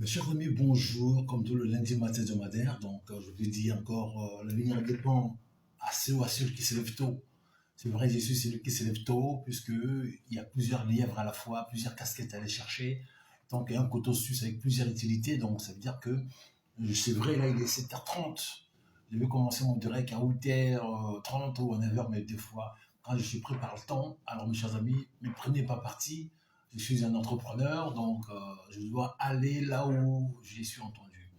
Mes chers amis, bonjour, comme tout le lundi matin hebdomadaire. Je vous dis encore, l'avenir dépend assez ou à celui qui se lève tôt. C'est vrai, je suis celui qui se lève tôt, puisqu'il y a plusieurs lièvres à la fois, plusieurs casquettes à aller chercher. Donc, un couteau suisse avec plusieurs utilités. Donc, ça veut dire que, c'est vrai, là, il est 7h30. Je vais commencer mon direct à 8h30 ou à 9h, mais des fois, quand je suis pris par le temps. Alors, mes chers amis, ne prenez pas parti. Je suis un entrepreneur, je dois aller là où je suis entendu.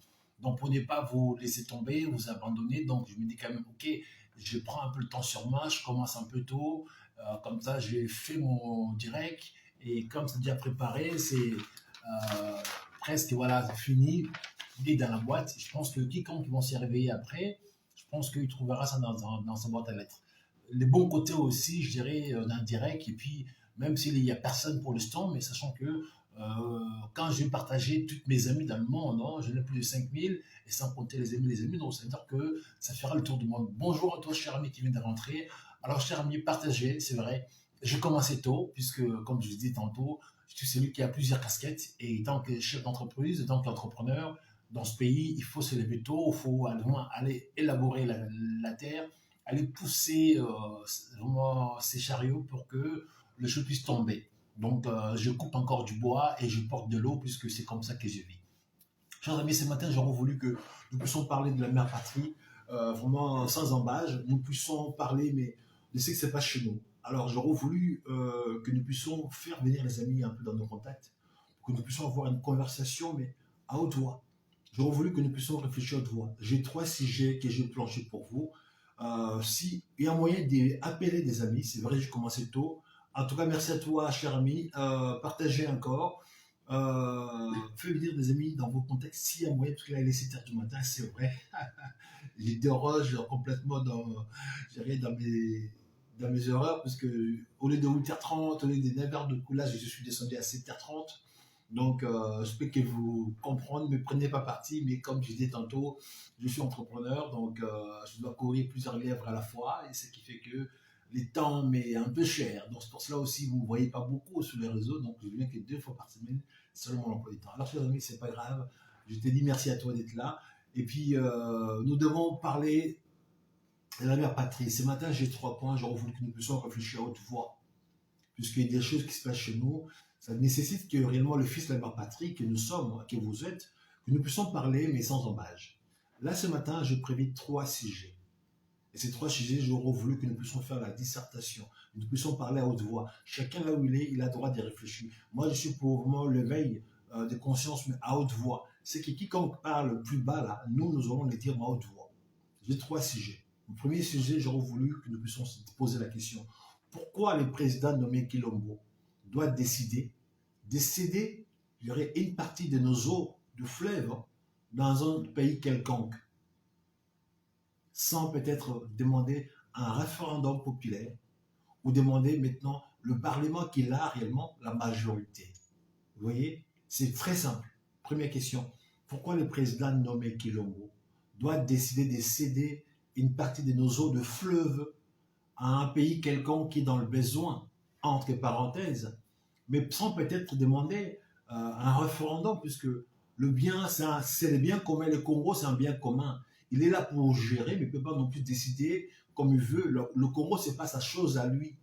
Donc, pour ne pas vous laisser tomber, vous abandonner. Donc, je me dis quand même, ok, je prends un peu le temps sur moi, je commence un peu tôt. Comme ça, j'ai fait mon direct. Et comme c'est déjà préparé, c'est presque, voilà, c'est fini. Il est dans la boîte. Je pense que quiconque va s'y réveiller après, je pense qu'il trouvera ça dans sa boîte à lettres. Les bons côtés aussi, je dirais, d'un direct. Et puis, même s'il n'y a personne pour l'instant, mais sachant que quand j'ai partagé toutes mes amies dans le monde, hein, je n'ai plus de 5000, et sans compter les amis, donc ça veut dire que ça fera le tour du monde. Bonjour à toi, cher ami qui vient de rentrer. Alors, cher ami, partagez, c'est vrai. J'ai commencé tôt, puisque, comme je vous disais tantôt, je suis celui qui a plusieurs casquettes, et tant que chef d'entreprise, tant qu'entrepreneur, dans ce pays, il faut se lever tôt, il faut aller élaborer la terre, aller pousser vraiment ces chariots pour que le chou puisse tomber. Je coupe encore du bois et je porte de l'eau puisque c'est comme ça que je vis. Chers amis, ce matin, j'aurais voulu que nous puissions parler de la mère patrie, vraiment sans embâge. Nous puissions parler, mais de ce qui se passe chez nous. Alors, j'aurais voulu que nous puissions faire venir les amis un peu dans nos contacts, que nous puissions avoir une conversation, mais à haute voix. J'aurais voulu que nous puissions réfléchir à haute voix. J'ai trois sujets que j'ai planchés pour vous. Si il y a moyen d'appeler des amis, c'est vrai, j'ai commencé tôt. En tout cas, merci à toi, cher ami. Partagez encore. Faites venir des amis dans vos contextes s'il y a moyen, parce que là, il est 7h du matin, c'est vrai. J'ai déroge complètement dans mes erreurs, parce que au lieu de 8h30, au lieu de 9h de coulage, je suis descendu à 7h30. Je peux que vous comprendre, ne me prenez pas parti, mais comme je disais tantôt, je suis entrepreneur, je dois courir plusieurs lèvres à la fois, et ce qui fait que les temps m'est un peu cher. Donc, c'est pour cela aussi, vous ne me voyez pas beaucoup sur les réseaux, donc je viens que 2 fois par semaine, selon mon emploi du temps. Alors, chers amis, c'est pas grave, je te dis merci à toi d'être là. Et puis, nous devons parler de la mère patrie. Ce matin, j'ai 3 points, j'aurais voulu que nous puissions réfléchir à haute voix, puisqu'il y a des choses qui se passent chez nous. Ça nécessite que réellement le Fils de la mère patrie, que nous sommes, que vous êtes, que nous puissions parler, mais sans embâge. Là, ce matin, je prévis 3 sujets. Et ces 3 sujets, j'aurais voulu que nous puissions faire la dissertation, que nous puissions parler à haute voix. Chacun là où il est, il a le droit d'y réfléchir. Moi, je suis pour vraiment l'éveil de conscience, mais à haute voix. C'est que quiconque parle plus bas, là, nous allons le dire à haute voix. J'ai 3 sujets. Le premier sujet, j'aurais voulu que nous puissions se poser la question. Pourquoi le président nommé Kilombo doit de céder une partie de nos eaux de fleuve dans un pays quelconque, sans peut-être demander un référendum populaire ou demander maintenant le Parlement qu'il a réellement la majorité. Vous voyez, c'est très simple. Première question, pourquoi le président nommé Kilombo doit décider de céder une partie de nos eaux de fleuve à un pays quelconque qui est dans le besoin, entre parenthèses, mais sans peut-être demander un référendum, puisque le bien, c'est le bien commun. Le Congo, c'est un bien commun. Il est là pour gérer, mais il ne peut pas non plus décider comme il veut. Le Congo, ce n'est pas sa chose à lui.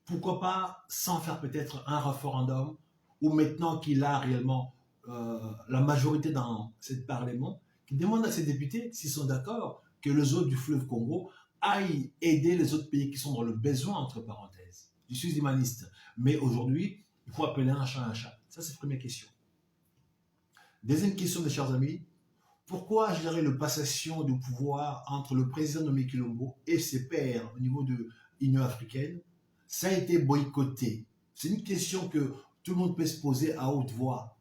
Pourquoi pas sans faire peut-être un référendum, ou maintenant qu'il a réellement la majorité dans ce Parlement, qui demande à ses députés, s'ils sont d'accord, que les eaux du fleuve Congo aillent aider les autres pays qui sont dans le besoin, entre parenthèses. Je suis humaniste. Mais aujourd'hui, il faut appeler un chat un chat. Ça, c'est la première question. Deuxième question, mes chers amis. Pourquoi, je dirais, le passation de pouvoir entre le président nommé Kilombo et ses pairs au niveau de l'Union africaine, ça a été boycotté? C'est une question que tout le monde peut se poser à haute voix.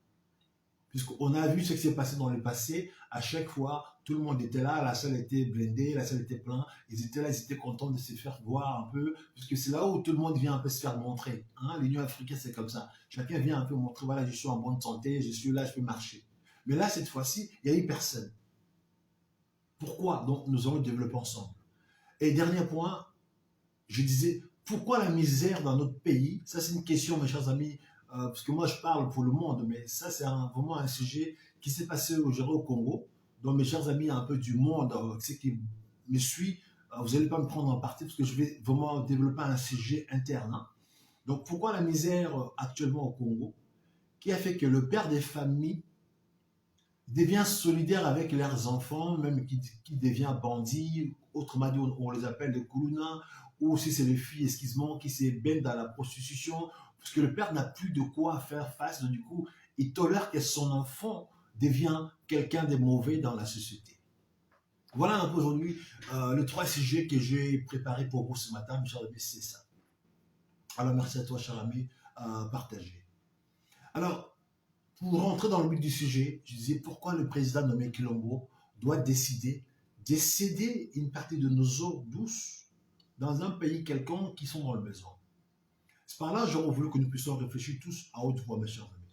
Puisqu'on a vu ce qui s'est passé dans le passé, à chaque fois, tout le monde était là, la salle était blindée, la salle était pleine, ils étaient là, ils étaient contents de se faire voir un peu, puisque c'est là où tout le monde vient un peu se faire montrer. Hein? L'Union africaine, c'est comme ça. Chacun vient un peu montrer, voilà, je suis en bonne santé, je suis là, je peux marcher. Mais là, cette fois-ci, il n'y a eu personne. Pourquoi? Donc, nous allons développer ensemble. Et dernier point, je disais, pourquoi la misère dans notre pays? Ça, c'est une question, mes chers amis, parce que moi je parle pour le monde, mais ça c'est vraiment un sujet qui s'est passé aujourd'hui au Congo. Donc mes chers amis un peu du monde, ceux qui me suivent, vous n'allez pas me prendre en partie parce que je vais vraiment développer un sujet interne, hein. Donc pourquoi la misère actuellement au Congo, qui a fait que le père des familles devient solidaire avec leurs enfants, même qui devient bandit, autrement dit, on les appelle des koulouna, ou si c'est les filles, excuse-moi, qui se baignent dans la prostitution, parce que le père n'a plus de quoi faire face, donc du coup, il tolère que son enfant devient quelqu'un de mauvais dans la société. Voilà un peu aujourd'hui le trois sujets que j'ai préparé pour vous ce matin, mes chers amis, c'est ça. Alors merci à toi, cher ami, à partager. Alors, pour rentrer dans le but du sujet, je disais pourquoi le président nommé Kilombo doit décider de céder une partie de nos eaux douces dans un pays quelconque qui sont dans le besoin. C'est par là que j'aurais voulu que nous puissions réfléchir tous à haute voix, mes chers amis.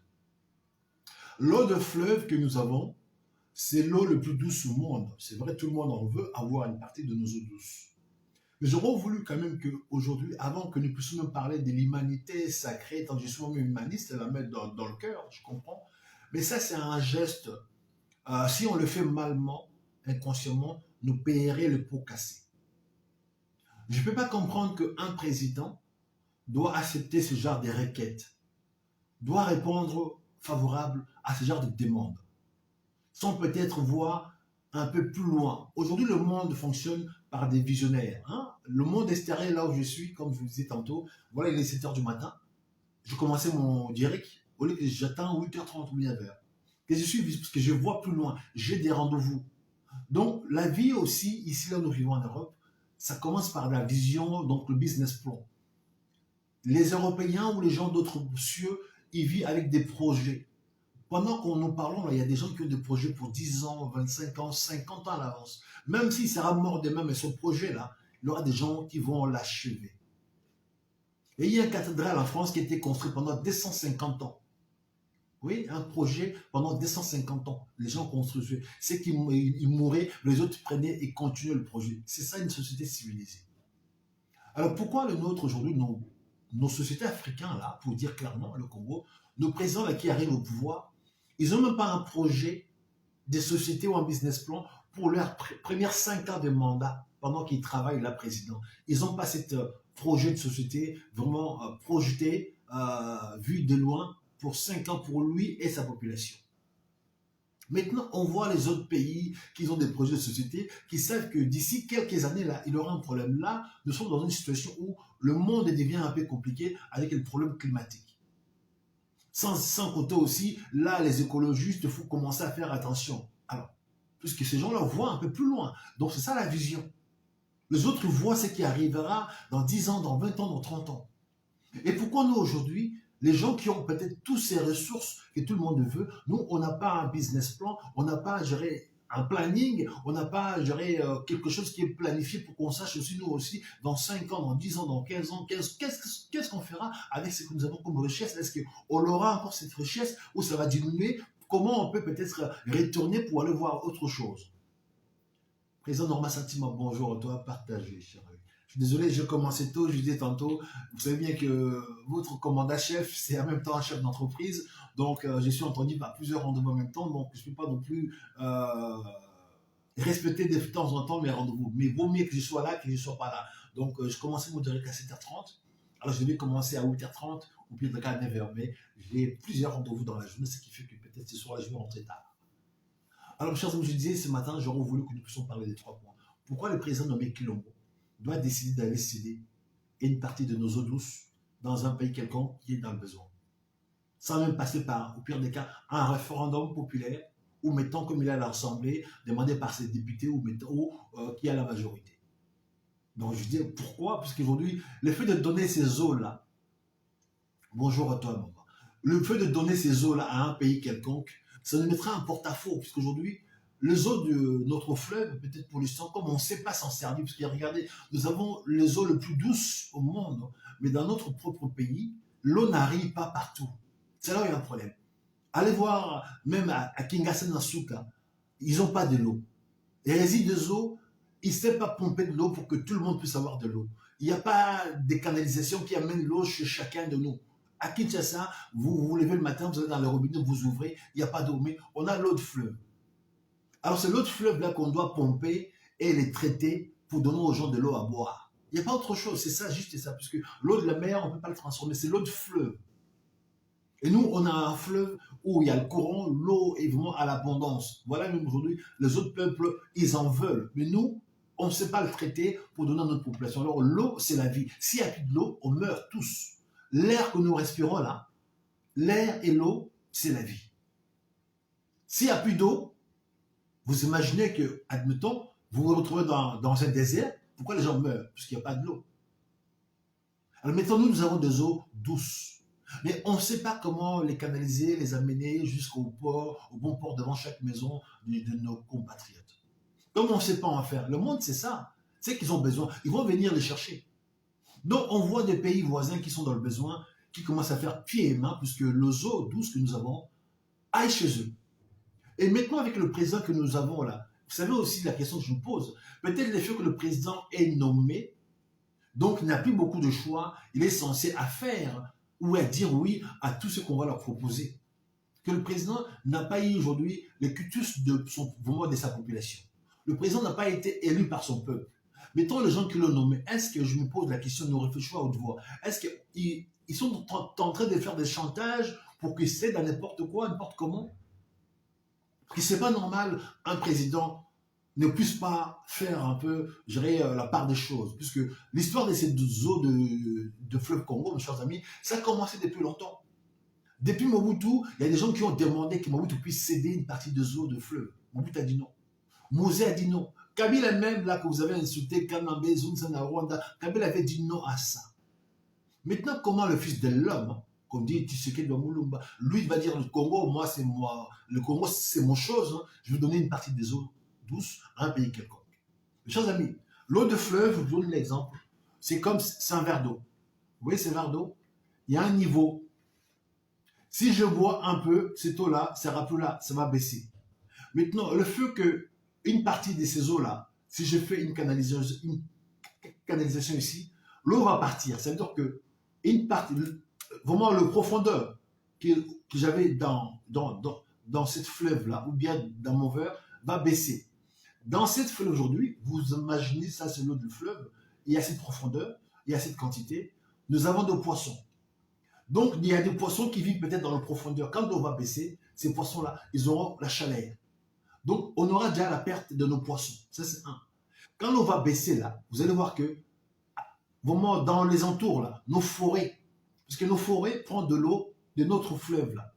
L'eau de fleuve que nous avons, c'est l'eau le plus douce au monde. C'est vrai, tout le monde en veut avoir une partie de nos eaux douces. Mais j'aurais voulu quand même qu'aujourd'hui, avant que nous puissions même parler de l'humanité sacrée, tant que je suis même humaniste, la mettre dans le cœur, je comprends. Mais ça, c'est un geste. Si on le fait malement, inconsciemment, nous payerait le pot cassé. Je ne peux pas comprendre qu'un président doit accepter ce genre de requêtes, doit répondre favorable à ce genre de demandes, sans peut-être voir un peu plus loin. Aujourd'hui, le monde fonctionne par des visionnaires, hein. Le monde extérieur, là où je suis, comme je vous disais tantôt, voilà, il est 7 h du matin. Je commençais mon direct, au lieu que j'attends 8 h 30 ou 9 h. Que je suis, parce que je vois plus loin, j'ai des rendez-vous. Donc, la vie aussi, ici, là où nous vivons en Europe, ça commence par la vision, donc le business plan. Les Européens ou les gens d'autres cieux, ils vivent avec des projets. Pendant qu'on nous parlons, là, il y a des gens qui ont des projets pour 10 ans, 25 ans, 50 ans à l'avance. Même s'il sera mort demain, mais ce projet-là, il y aura des gens qui vont l'achever. Et il y a une cathédrale en France qui a été construite pendant 250 ans. Oui, un projet pendant 250 ans. Les gens construisaient. C'est qu'ils mouraient, les autres prenaient et continuaient le projet. C'est ça une société civilisée. Alors pourquoi le nôtre aujourd'hui, nos sociétés africaines, là, pour dire clairement, le Congo, nos présidents là, qui arrivent au pouvoir, ils n'ont même pas un projet de société ou un business plan pour leurs premières 5 ans de mandat pendant qu'ils travaillent là, président. Ils n'ont pas ce projet de société vraiment projeté, vu de loin, pour 5 ans pour lui et sa population. Maintenant, on voit les autres pays qui ont des projets de société, qui savent que d'ici quelques années, là, il y aura un problème. Là, nous sommes dans une situation où le monde devient un peu compliqué avec le problème climatique. Sans compter aussi, là, les écologistes, il faut commencer à faire attention. Alors, puisque ces gens-là voient un peu plus loin. Donc, c'est ça la vision. Les autres voient ce qui arrivera dans 10 ans, dans 20 ans, dans 30 ans. Et pourquoi nous, aujourd'hui, les gens qui ont peut-être toutes ces ressources que tout le monde veut, nous, on n'a pas un business plan, on n'a pas géré un planning, on n'a pas géré quelque chose qui est planifié pour qu'on sache aussi, nous aussi, dans 5 ans, dans 10 ans, dans 15 ans, qu'est-ce qu'on fera avec ce que nous avons comme richesse? Est-ce qu'on aura encore cette richesse ou ça va diminuer? Comment on peut peut-être retourner pour aller voir autre chose? Président Norma Sentiment, bonjour à toi, partagez, cher ami. Je suis désolé, je commençais tôt, je disais tantôt, vous savez bien que votre commandant chef, c'est en même temps un chef d'entreprise, donc je suis entendu par plusieurs rendez-vous en même temps, donc je ne peux pas non plus respecter de temps en temps mes rendez-vous. Mais vaut mieux que je sois là que je ne sois pas là. Donc je commençais mon direct à 7 h 30, alors je devais commencer à 8 h 30 ou pire de cas à 9 h, mais j'ai plusieurs rendez-vous dans la journée, ce qui fait que peut-être ce soir, je vais rentrer tard. Alors, chers amis, je disais ce matin, j'aurais voulu que nous puissions parler des 3 points. Pourquoi le président nommé Kilombo doit décider d'aller céder une partie de nos eaux douces dans un pays quelconque qui est dans le besoin, sans même passer par, au pire des cas, un référendum populaire, ou mettons comme il est à l'Assemblée, demandé par ses députés, ou mettons qui a la majorité. Donc je dis pourquoi? Parce qu'aujourd'hui, le fait de donner ces eaux-là, bonjour à toi, maman, le fait de donner ces eaux-là à un pays quelconque, ça nous mettra un porte-à-faux, puisqu'aujourd'hui, les eaux de notre fleuve, peut-être pour l'instant, comme on ne sait pas s'en servir, parce que regardez, nous avons les eaux les plus douces au monde, mais dans notre propre pays, l'eau n'arrive pas partout. C'est là où il y a un problème. Allez voir, même à Kinshasa, Nasuka, ils n'ont pas de l'eau. Les résidus des eaux, ils ne savent pas pomper de l'eau pour que tout le monde puisse avoir de l'eau. Il n'y a pas de canalisation qui amène l'eau chez chacun de nous. À Kinshasa, vous vous levez le matin, vous allez dans le robinet, vous ouvrez, il n'y a pas d'eau, mais on a l'eau de fleuve. Alors c'est l'eau de fleuve là qu'on doit pomper et les traiter pour donner aux gens de l'eau à boire. Il n'y a pas autre chose, c'est ça, juste ça, puisque l'eau de la mer, on ne peut pas le transformer, c'est l'eau de fleuve. Et nous, on a un fleuve où il y a le courant, l'eau est vraiment à l'abondance. Voilà, même aujourd'hui, les autres peuples, ils en veulent. Mais nous, on ne sait pas le traiter pour donner à notre population. Alors, l'eau, c'est la vie. S'il n'y a plus de l'eau, on meurt tous. L'air que nous respirons là, l'air et l'eau, c'est la vie. S'il n'y a plus d'eau, vous imaginez que, admettons, vous vous retrouvez dans un désert, pourquoi les gens meurent? Parce qu'il n'y a pas de l'eau. Alors, mettons-nous, nous avons des eaux douces. Mais on ne sait pas comment les canaliser, les amener jusqu'au port, au bon port devant chaque maison de nos compatriotes. Comme on ne sait pas en faire, le monde c'est ça, c'est qu'ils ont besoin, ils vont venir les chercher. Donc on voit des pays voisins qui sont dans le besoin, qui commencent à faire pied et main, puisque les eaux douces que nous avons aillent chez eux. Et maintenant avec le président que nous avons là, vous savez aussi la question que je me pose, peut-être le fait que le président est nommé, donc il n'a plus beaucoup de choix, il est censé à faire ou à dire oui à tout ce qu'on va leur proposer. Que le président n'a pas eu aujourd'hui le cutus de sa population. Le président n'a pas été élu par son peuple. Mettons les gens qui l'ont nommé, est-ce que je me pose la question, nous réfléchissons à haute voix, est-ce qu'ils sont en train de faire des chantages pour qu'ils cèdent à n'importe quoi, n'importe comment? Parce que c'est pas normal, un président ne puisse pas faire un peu, je dirais, la part des choses. Puisque l'histoire de ces eaux de fleuve Congo, mes chers amis, ça a commencé depuis longtemps. Depuis Mobutu, il y a des gens qui ont demandé que Mobutu puisse céder une partie des eaux de fleuve. Mobutu a dit non. Mosé a dit non. Kabila même, là, que vous avez insulté, Kanambe, Zunzana, Rwanda, Kabila avait dit non à ça. Maintenant, comment le fils de l'homme, qu'on dit Tshisekedi Mulumba, lui, il va dire le Congo, moi, c'est moi. Le Congo, c'est mon chose. Hein. Je vais donner une partie des eaux douces à un pays quelconque. Mes chers amis, l'eau de fleuve, je vous donne l'exemple. C'est comme, c'est un verre d'eau. Vous voyez ce verre d'eau? Il y a un niveau. Si je bois un peu, cette eau-là, ça ne sera plus là, ça va baisser. Maintenant, le fait que une partie de ces eaux-là, si je fais une canalisation ici, l'eau va partir. Ça veut dire que une partie, vraiment le profondeur que j'avais dans cette fleuve-là, ou bien dans mon verre, va baisser. Dans cette fleuve aujourd'hui, vous imaginez ça, c'est l'eau du fleuve, il y a cette profondeur, il y a cette quantité, nous avons des poissons. Donc, il y a des poissons qui vivent peut-être dans la profondeur. Quand l'eau va baisser, ces poissons-là, ils auront la chaleur. Donc, on aura déjà la perte de nos poissons. Ça, c'est un. Quand l'eau va baisser, là, vous allez voir que, vraiment, dans les entours, là, nos forêts, parce que nos forêts prennent de l'eau de notre fleuve, là.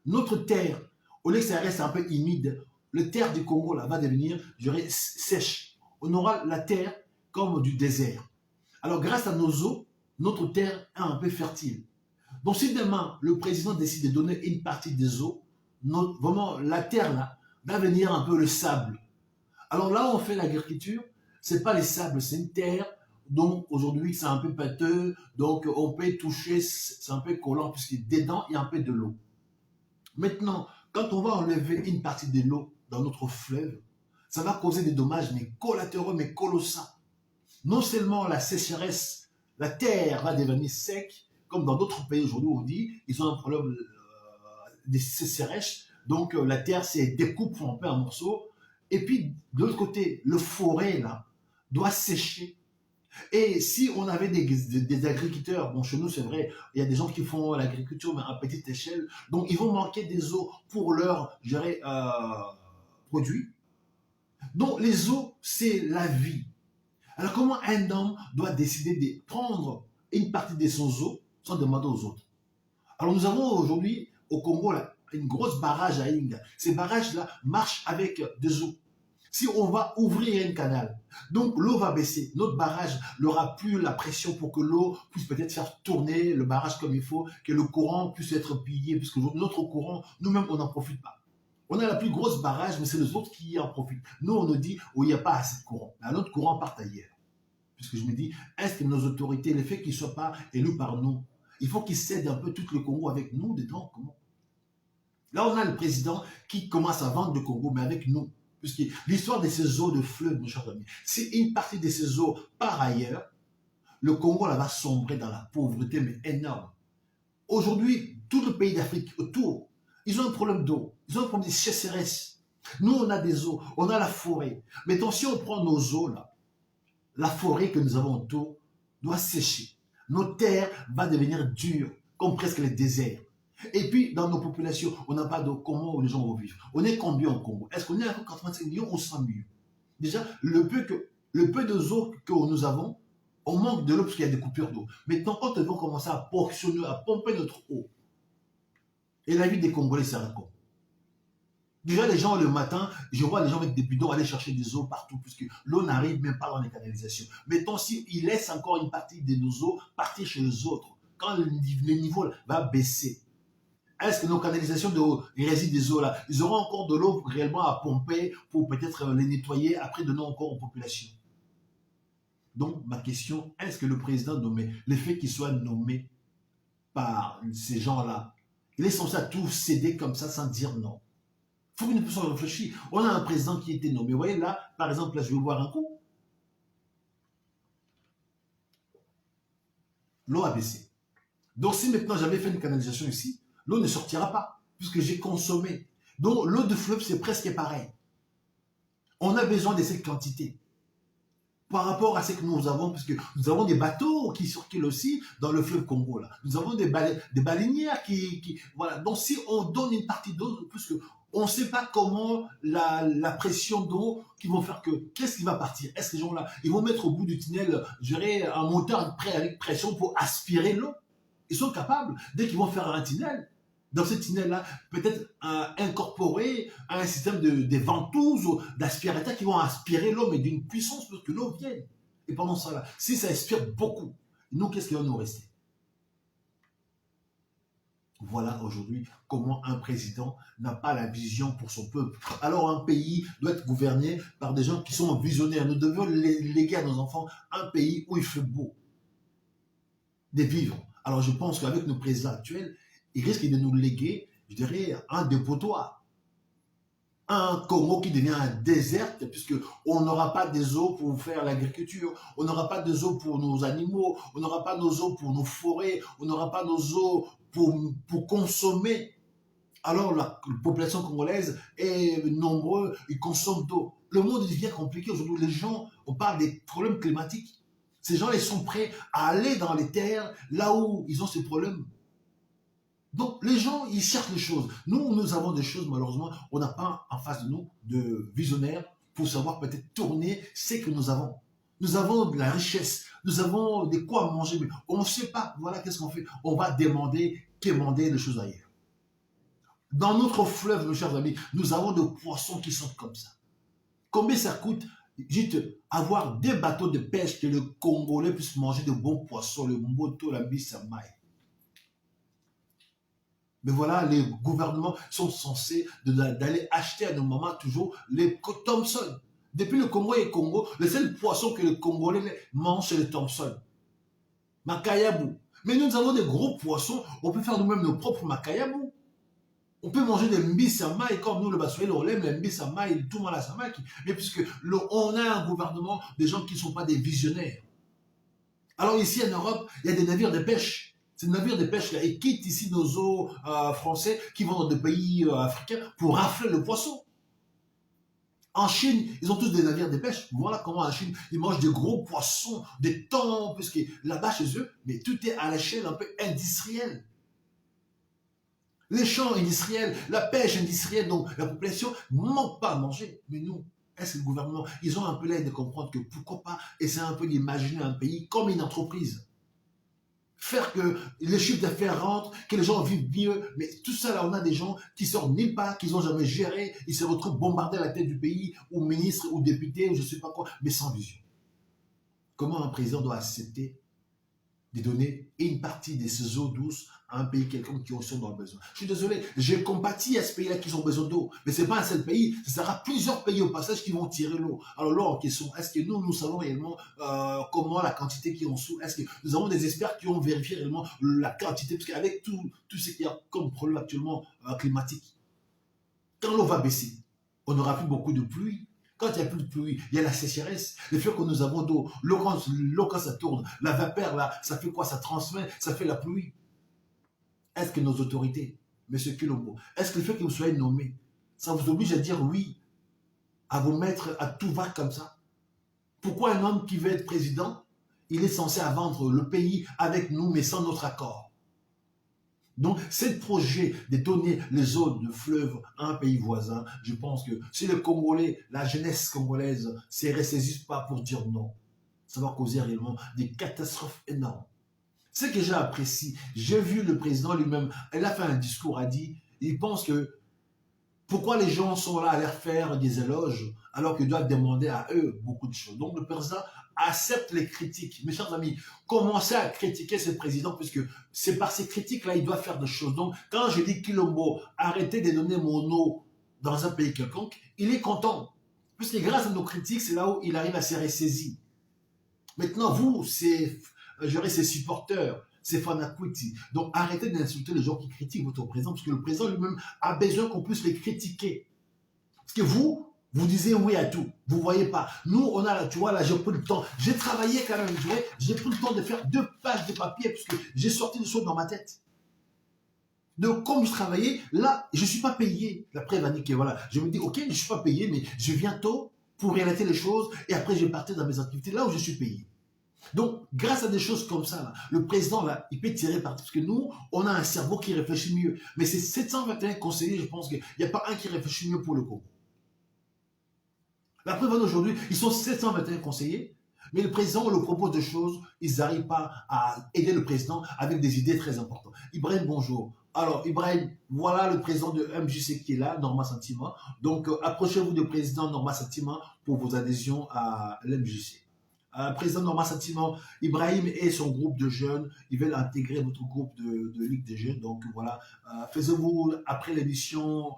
Notre terre, au lieu que ça reste un peu humide, la terre du Congo, là, va devenir, je dirais, sèche. On aura la terre comme du désert. Alors, grâce à nos eaux, notre terre est un peu fertile. Donc, si demain, le président décide de donner une partie des eaux, vraiment, la terre, là, va venir un peu le sable. Alors là où on fait l'agriculture, c'est pas les sables, c'est une terre, donc aujourd'hui, c'est un peu pâteux, donc on peut toucher, c'est un peu collant, puisque dedans, il y a un peu de l'eau. Maintenant, quand on va enlever une partie de l'eau dans notre fleuve, ça va causer des dommages, mais collatéraux, mais colossaux. Non seulement la sécheresse, la terre va devenir sec, comme dans d'autres pays aujourd'hui, on dit, ils ont un problème de sécheresse, donc la terre se découpe un peu en morceaux, et puis de l'autre côté, le forêt là doit sécher. Et si on avait des agriculteurs, bon chez nous c'est vrai, il y a des gens qui font l'agriculture mais à petite échelle, donc ils vont manquer des eaux pour leurs produits. Donc les eaux, c'est la vie. Alors comment un homme doit décider de prendre une partie de son eau sans demander aux autres? Alors nous avons aujourd'hui au Congo là, une grosse barrage à Inga. Ces barrages-là marchent avec des eaux. Si on va ouvrir un canal, donc l'eau va baisser. Notre barrage n'aura plus la pression pour que l'eau puisse peut-être faire tourner le barrage comme il faut, que le courant puisse être pillé, puisque notre courant, nous-mêmes, on n'en profite pas. On a la plus grosse barrage, mais c'est les autres qui en profitent. Nous, on nous dit, oh, il n'y a pas assez de courant. Mais notre courant part ailleurs. Puisque je me dis, est-ce que nos autorités, le fait qu'ils ne soient pas élus par nous, il faut qu'ils cèdent un peu tout le Congo avec nous dedans, comment? Là, on a le président qui commence à vendre le Congo, mais avec nous. Puisque l'histoire de ces eaux de fleuve, mes chers amis, si une partie de ces eaux part ailleurs, le Congo là va sombrer dans la pauvreté, mais énorme. Aujourd'hui, tout le pays d'Afrique autour, ils ont un problème d'eau. Ils ont un problème de sécheresse. Nous, on a des eaux, on a la forêt. Maintenant, si on prend nos eaux, là, la forêt que nous avons autour doit sécher. Nos terres vont devenir dures, comme presque les déserts. Et puis, dans nos populations, on n'a pas d'eau. Comment les gens vont vivre? On est combien au Congo? Est-ce qu'on est à 85 millions ou 100 millions? Déjà, le peu d'eau que nous avons, on manque de l'eau parce qu'il y a des coupures d'eau. Maintenant, quand on va commencer à portionner, à pomper notre eau, et la vie des Congolais sera comme. Déjà, les gens, le matin, je vois les gens avec des bidons aller chercher des eaux partout, puisque l'eau n'arrive même pas dans les canalisations. Mettons, s'ils laissent encore une partie de nos eaux partir chez les autres, quand le niveau va baisser, est-ce que nos canalisations de résidus des eaux là, ils auront encore de l'eau réellement à pomper pour peut-être les nettoyer, après donner encore aux populations? Donc, ma question, est-ce que le président nommé, le fait qu'il soit nommé par ces gens-là, il est censé à tout céder comme ça sans dire non? Il faut que nous puissions réfléchir. On a un président qui a été nommé. Vous voyez là, par exemple, là, je vais boire un coup. L'eau a baissé. Donc, si maintenant j'avais fait une canalisation ici, l'eau ne sortira pas, puisque j'ai consommé. Donc, l'eau de fleuve, c'est presque pareil. On a besoin de cette quantité par rapport à ce que nous avons, puisque nous avons des bateaux qui circulent aussi dans le fleuve Congo. Là. Nous avons des baleinières voilà. Donc, si on donne une partie d'eau, puisque on ne sait pas comment la pression d'eau qui vont faire que, qu'est-ce qui va partir? Est-ce que les gens-là, ils vont mettre au bout du tunnel, je dirais, un moteur prêt avec pression pour aspirer l'eau? Ils sont capables, dès qu'ils vont faire un tunnel, dans ce tunnel-là, peut-être incorporer un système de ventouses ou d'aspirateurs qui vont aspirer l'eau, mais d'une puissance pour que l'eau vienne. Et pendant ça, là, si ça aspire beaucoup, nous, qu'est-ce qui va nous rester? Voilà aujourd'hui comment un président n'a pas la vision pour son peuple. Alors un pays doit être gouverné par des gens qui sont visionnaires. Nous devons léguer à nos enfants un pays où il fait beau de vivre. Alors je pense qu'avec nos présidents actuels, ils risquent de nous léguer, je dirais, un dépotoir. Un Congo qui devient un désert, puisqu'on n'aura pas des eaux pour faire l'agriculture, on n'aura pas des eaux pour nos animaux, on n'aura pas nos eaux pour nos forêts, on n'aura pas nos eaux pour consommer. Alors la population congolaise est nombreuse, ils consomment d'eau. Le monde devient compliqué aujourd'hui. Les gens, on parle des problèmes climatiques. Ces gens, ils sont prêts à aller dans les terres, là où ils ont ces problèmes. Donc, les gens, ils cherchent les choses. Nous avons des choses, malheureusement, on n'a pas en face de nous de visionnaires pour savoir peut-être tourner ce que nous avons. Nous avons de la richesse, nous avons de quoi manger, mais on ne sait pas. Voilà, qu'est-ce qu'on fait? On va quémander les choses ailleurs. Dans notre fleuve, mes chers amis, nous avons des poissons qui sont comme ça. Combien ça coûte juste avoir des bateaux de pêche que le Congolais puisse manger de bons poissons, le moto, la bisamaï? Mais voilà, les gouvernements sont censés d'aller acheter à nos mamans toujours les Thompson. Depuis le Congo et le Congo, le seul poisson que les Congolais mangent, c'est le Thompson. Makayabu. Mais nous avons des gros poissons, on peut faire nous-mêmes nos propres Makayabu. On peut manger des mbisama et comme nous, le Basouel, on aime les mbisama et tout le monde a sa main. Mais puisque on a un gouvernement des gens qui ne sont pas des visionnaires. Alors ici en Europe, il y a des navires de pêche. Ces navires de pêche là, ils quittent ici nos eaux français qui vont dans des pays africains pour rafler le poisson. En Chine, ils ont tous des navires de pêche. Voilà comment en Chine, ils mangent des gros poissons, des thons, puisque là-bas chez eux, mais tout est à l'échelle un peu industrielle. Les champs industriels, la pêche industrielle, donc la population ne manque pas à manger. Mais nous, est-ce que le gouvernement, ils ont un peu l'air de comprendre que pourquoi pas essayer un peu d'imaginer un pays comme une entreprise? Faire que les chiffres d'affaires rentrent, que les gens vivent mieux. Mais tout ça, là, on a des gens qui sortent nulle part, qu'ils n'ont jamais géré. Ils se retrouvent bombardés à la tête du pays, ou ministres, ou députés, ou je ne sais pas quoi, mais sans vision. Comment un président doit accepter de donner une partie de ses eaux douces à un pays quelconque qui sont dans le besoin? Je suis désolé, j'ai compati à ce pays-là qui ont besoin d'eau, mais ce n'est pas un seul pays, ce sera plusieurs pays au passage qui vont tirer l'eau. Alors l'eau en question, est-ce que nous savons réellement comment la quantité qui est en dessous? Est-ce que nous avons des experts qui ont vérifié réellement la quantité? Parce qu'avec tout ce qu'il y a comme problème actuellement climatique, quand l'eau va baisser, on n'aura plus beaucoup de pluie. Quand il n'y a plus de pluie, il y a la sécheresse. Le fait que nous avons d'eau, l'eau quand ça tourne, la vapeur là, ça fait quoi? Ça transmet, ça fait la pluie. Est-ce que nos autorités, M. Kilombo, est-ce que le fait que vous soyez nommé, ça vous oblige à dire oui, à vous mettre à tout va comme ça? Pourquoi un homme qui veut être président, il est censé vendre le pays avec nous, mais sans notre accord? Donc, ce projet de donner les eaux de fleuve à un pays voisin, je pense que si les Congolais, la jeunesse congolaise, ne se ressaisissent pas pour dire non, ça va causer réellement des catastrophes énormes. Ce que j'apprécie, j'ai vu le président lui-même, il a fait un discours, a dit, il pense que pourquoi les gens sont là à leur faire des éloges alors qu'ils doivent demander à eux beaucoup de choses. Donc le président accepte les critiques. Mes chers amis, commencez à critiquer ce président puisque c'est par ces critiques-là qu'il doit faire des choses. Donc quand je dis Kilombo, arrêtez de donner mon eau dans un pays quelconque, il est content. Puisque grâce à nos critiques, c'est là où il arrive à se ressaisir. Maintenant, vous, c'est ses supporters, c'est Fanakwiti. Donc arrêtez d'insulter les gens qui critiquent votre président, parce que le président lui-même a besoin qu'on puisse les critiquer. Parce que vous disiez oui à tout. Vous ne voyez pas. Nous, on a, tu vois, là, j'ai pris le temps. J'ai travaillé quand même, j'ai pris le temps de faire 2 pages de papier, parce que j'ai sorti des choses dans ma tête. Donc, comme je travaillais, là, je ne suis pas payé. La preuve a dit que voilà, je me dis, ok, je ne suis pas payé, mais je viens tôt pour réaliser les choses, et après, je vais partir dans mes activités là où je suis payé. Donc, grâce à des choses comme ça, là, le président, là, il peut tirer parti. Parce que nous, on a un cerveau qui réfléchit mieux. Mais ces 721 conseillers, je pense qu'il n'y a pas un qui réfléchit mieux pour le Congo. La preuve aujourd'hui, ils sont 721 conseillers, mais le président leur propose des choses, ils n'arrivent pas à aider le président avec des idées très importantes. Ibrahim, bonjour. Alors, Ibrahim, voilà le président de MJC qui est là, Norma Sentiment. Donc, approchez-vous du président Norma Sentiment pour vos adhésions à l'MJC. Président Norma Sentiment, Ibrahim et son groupe de jeunes, ils veulent intégrer votre groupe de Ligue des jeunes. Donc, voilà, faisez-vous, après l'émission,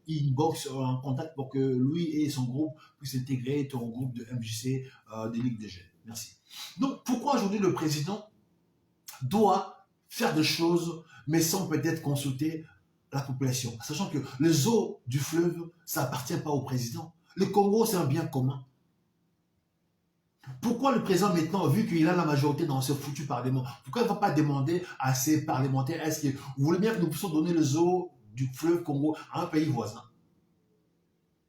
inbox en contact pour que lui et son groupe puissent intégrer ton groupe de MJC des Ligues des Jeunes. Merci. Donc, pourquoi aujourd'hui le président doit faire des choses, mais sans peut-être consulter la population, sachant que les eaux du fleuve, ça n'appartient pas au président. Le Congo, c'est un bien commun. Pourquoi le président maintenant, vu qu'il a la majorité dans ce foutu parlement, pourquoi il ne va pas demander à ses parlementaires, est-ce que vous voulez bien que nous puissions donner les eaux du fleuve Congo à un pays voisin?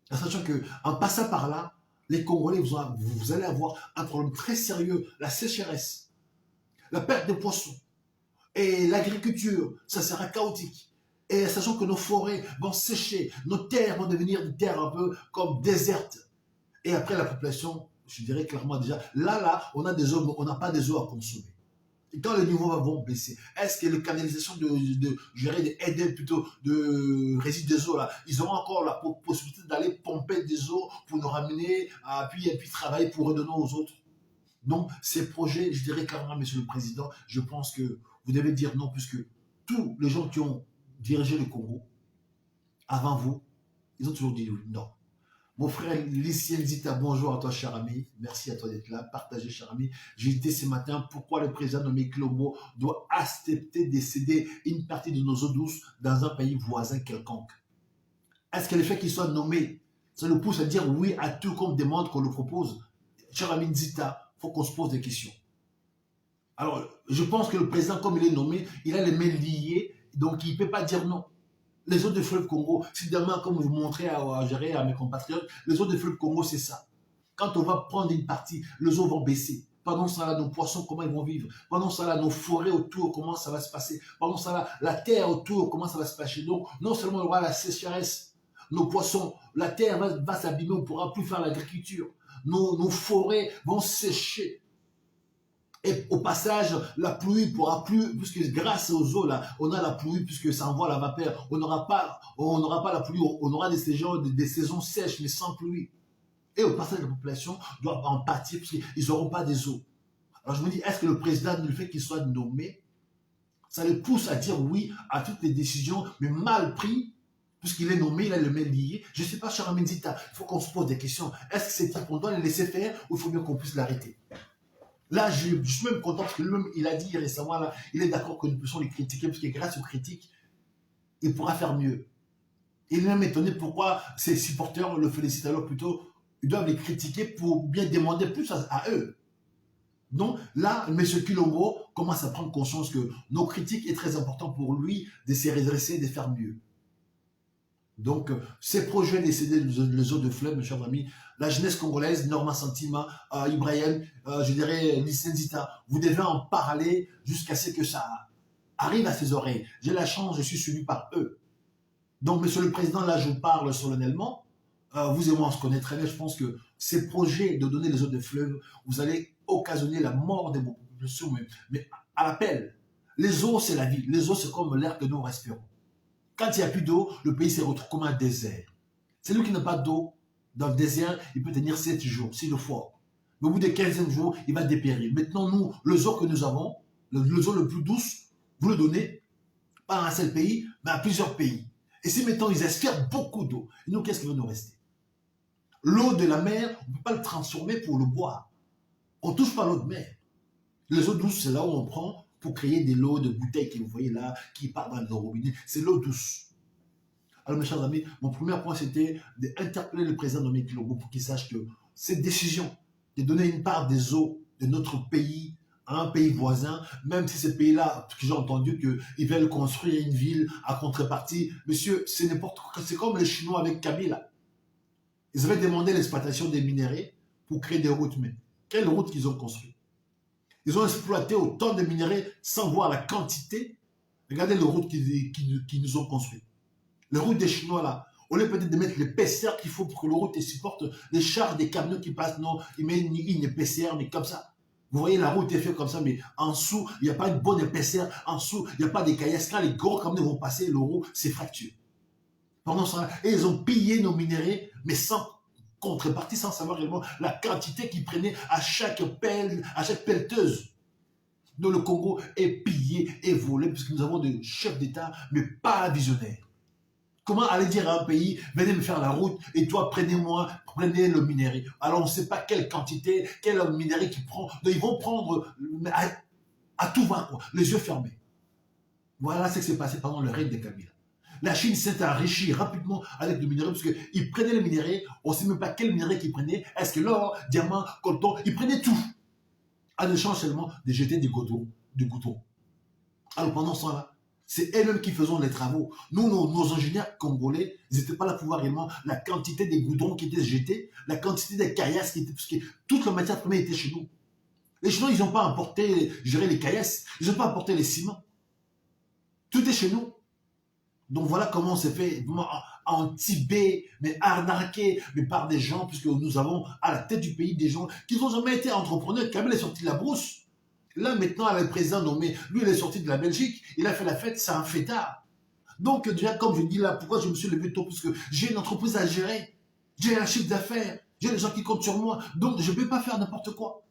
Sachant qu'en passant par là, les Congolais, vous allez avoir un problème très sérieux, la sécheresse, la perte de poissons et l'agriculture, ça sera chaotique. Et sachant que nos forêts vont sécher, nos terres vont devenir des terres un peu comme désertes. Et après la population, je dirais clairement déjà, là, on a des eaux, on n'a pas des eaux à consommer. Et quand les niveaux vont baisser, est-ce que les canalisations aider plutôt de résidus des eaux là, ils auront encore la possibilité d'aller pomper des eaux pour nous ramener et puis travailler pour redonner aux autres? Donc ces projets, je dirais clairement, Monsieur le Président, je pense que vous devez dire non, puisque tous les gens qui ont dirigé le Congo avant vous, ils ont toujours dit non. Mon frère Lucien Zita, bonjour à toi, cher ami. Merci à toi d'être là. Partagez, cher ami. J'ai dit ce matin pourquoi le président nommé Kilombo doit accepter de céder une partie de nos eaux douces dans un pays voisin quelconque. Est-ce que le fait qu'il soit nommé, ça nous pousse à dire oui à tout comme demande qu'on le propose? Cher ami Zita, il faut qu'on se pose des questions. Alors, je pense que le président, comme il est nommé, il a les mains liées, donc il ne peut pas dire non. Les eaux de fleuve Congo, si demain, comme vous montrez à gérer à mes compatriotes, les eaux de fleuve Congo, c'est ça. Quand on va prendre une partie, les eaux vont baisser. Pendant ça, là, nos poissons, comment ils vont vivre? Pendant ça, là, nos forêts autour, comment ça va se passer? Pendant ça, là, la terre autour, comment ça va se passer? Donc, non seulement il y aura la sécheresse, nos poissons, la terre va s'abîmer, on ne pourra plus faire l'agriculture. Nos forêts vont sécher. Et au passage, la pluie ne pourra plus, puisque grâce aux eaux, là, on a la pluie, puisque ça envoie la vapeur. On n'aura pas la pluie, on aura des saisons sèches, mais sans pluie. Et au passage, la population doit en pâtir, parce qu'ils n'auront pas des eaux. Alors je me dis, est-ce que le président, le fait qu'il soit nommé, ça le pousse à dire oui à toutes les décisions, mais mal prises, puisqu'il est nommé, il a le mail lié. Je ne sais pas, cher Amenzita, il faut qu'on se pose des questions. Est-ce que c'est qu'on doit le laisser faire ou il faut bien qu'on puisse l'arrêter? Là, je suis même content parce que lui-même, il a dit récemment, là, il est d'accord que nous puissions les critiquer, parce que grâce aux critiques, il pourra faire mieux. Il est même étonné pourquoi ses supporters le félicitent, alors plutôt, ils doivent les critiquer pour bien demander plus à eux. Donc là, M. Kilombo commence à prendre conscience que nos critiques est très important pour lui de se redresser, de faire mieux. Donc, ces projets d'essayer les eaux de fleuve, mes chers amis, la jeunesse congolaise, Norma Santima, Ibrahim, je dirais Licenzita, vous devez en parler jusqu'à ce que ça arrive à ses oreilles. J'ai la chance, je suis suivi par eux. Donc, Monsieur le Président, là, je vous parle solennellement. Vous et moi, on se connaît très bien. Je pense que ces projets de donner les eaux de fleuve, vous allez occasionner la mort de vos populations, mais à l'appel. Les eaux, c'est la vie. Les eaux, c'est comme l'air que nous respirons. Quand il n'y a plus d'eau, le pays se retrouve comme un désert. Celui qui n'a pas d'eau, dans le désert, il peut tenir 7 jours, s'il le faut. Mais au bout des 15e jours, il va dépérir. Maintenant, nous, le eau que nous avons, le eau le plus douce, vous le donnez, pas à un seul pays, mais à plusieurs pays. Et si maintenant ils aspirent beaucoup d'eau, et nous, qu'est-ce qui va nous rester? L'eau de la mer, on ne peut pas le transformer pour le boire. On ne touche pas l'eau de mer. Les eaux douces, c'est là où on prend pour créer des lots de bouteilles que vous voyez là, qui partent dans le robinet. C'est l'eau douce. Alors, mes chers amis, mon premier point, c'était d'interpeller le président Dominique Kilombo pour qu'il sache que cette décision de donner une part des eaux de notre pays à un pays voisin, même si ce pays-là, j'ai entendu qu'ils veulent construire une ville à contrepartie, monsieur, c'est n'importe quoi. C'est comme les Chinois avec Kabila. Ils avaient demandé l'exploitation des minéraux pour créer des routes. Mais quelles routes qu'ils ont construites? Ils ont exploité autant de minéraux sans voir la quantité. Regardez les routes qu'ils nous ont construites. Les routes des Chinois, là, au lieu peut-être de mettre l'épaisseur qu'il faut pour que la route supporte les chars des camions qui passent, non, ils mettent une épaisseur, mais comme ça. Vous voyez, la route est faite comme ça, mais en dessous, il n'y a pas une bonne épaisseur. En dessous, il n'y a pas des caillasses. Quand les gros camions vont passer, le roue, c'est fracturé. Pendant ce temps-là, et ils ont pillé nos minéraux, mais sans contrepartie, sans savoir réellement la quantité qu'ils prenaient à chaque pelle, à chaque pelleteuse. Donc le Congo est pillé et volé, puisque nous avons des chefs d'État, mais pas visionnaires. Comment aller dire à un pays, venez me faire la route, et toi, prenez-moi, prenez le minerai. Alors on ne sait pas quelle quantité, quel minerai qu'ils prennent. Donc ils vont prendre à tout va, quoi, les yeux fermés. Voilà ce qui s'est passé pendant le règne de Kabila. La Chine s'est enrichie rapidement avec le minerai parce qu'ils prenaient le minerai, on ne sait même pas quel minerai qu'ils prenaient. Est-ce que l'or, diamant, coltan, ils prenaient tout. En échange seulement de jeter du goudron. Alors pendant ce temps-là, c'est eux-mêmes qui faisaient les travaux. Nous, nos ingénieurs congolais, ils n'étaient pas là pour voir réellement la quantité des goudrons qui étaient jetés, la quantité des caillasses qui étaient, parce que toute la matière première était chez nous. Les Chinois, ils n'ont pas importé, gérer les caillasses, ils n'ont pas importé les ciments. Tout est chez nous. Donc voilà comment on s'est fait en Tibet, mais arnaqué, mais par des gens, puisque nous avons à la tête du pays des gens qui n'ont jamais été entrepreneurs. Kabila est sorti de la brousse. Là, maintenant, avec le président nommé, lui, il est sorti de la Belgique, il a fait la fête, c'est un fêtard. Donc, déjà, comme je dis là, pourquoi je me suis levé tôt? Parce que j'ai une entreprise à gérer, j'ai un chiffre d'affaires, j'ai des gens qui comptent sur moi, donc je ne peux pas faire n'importe quoi.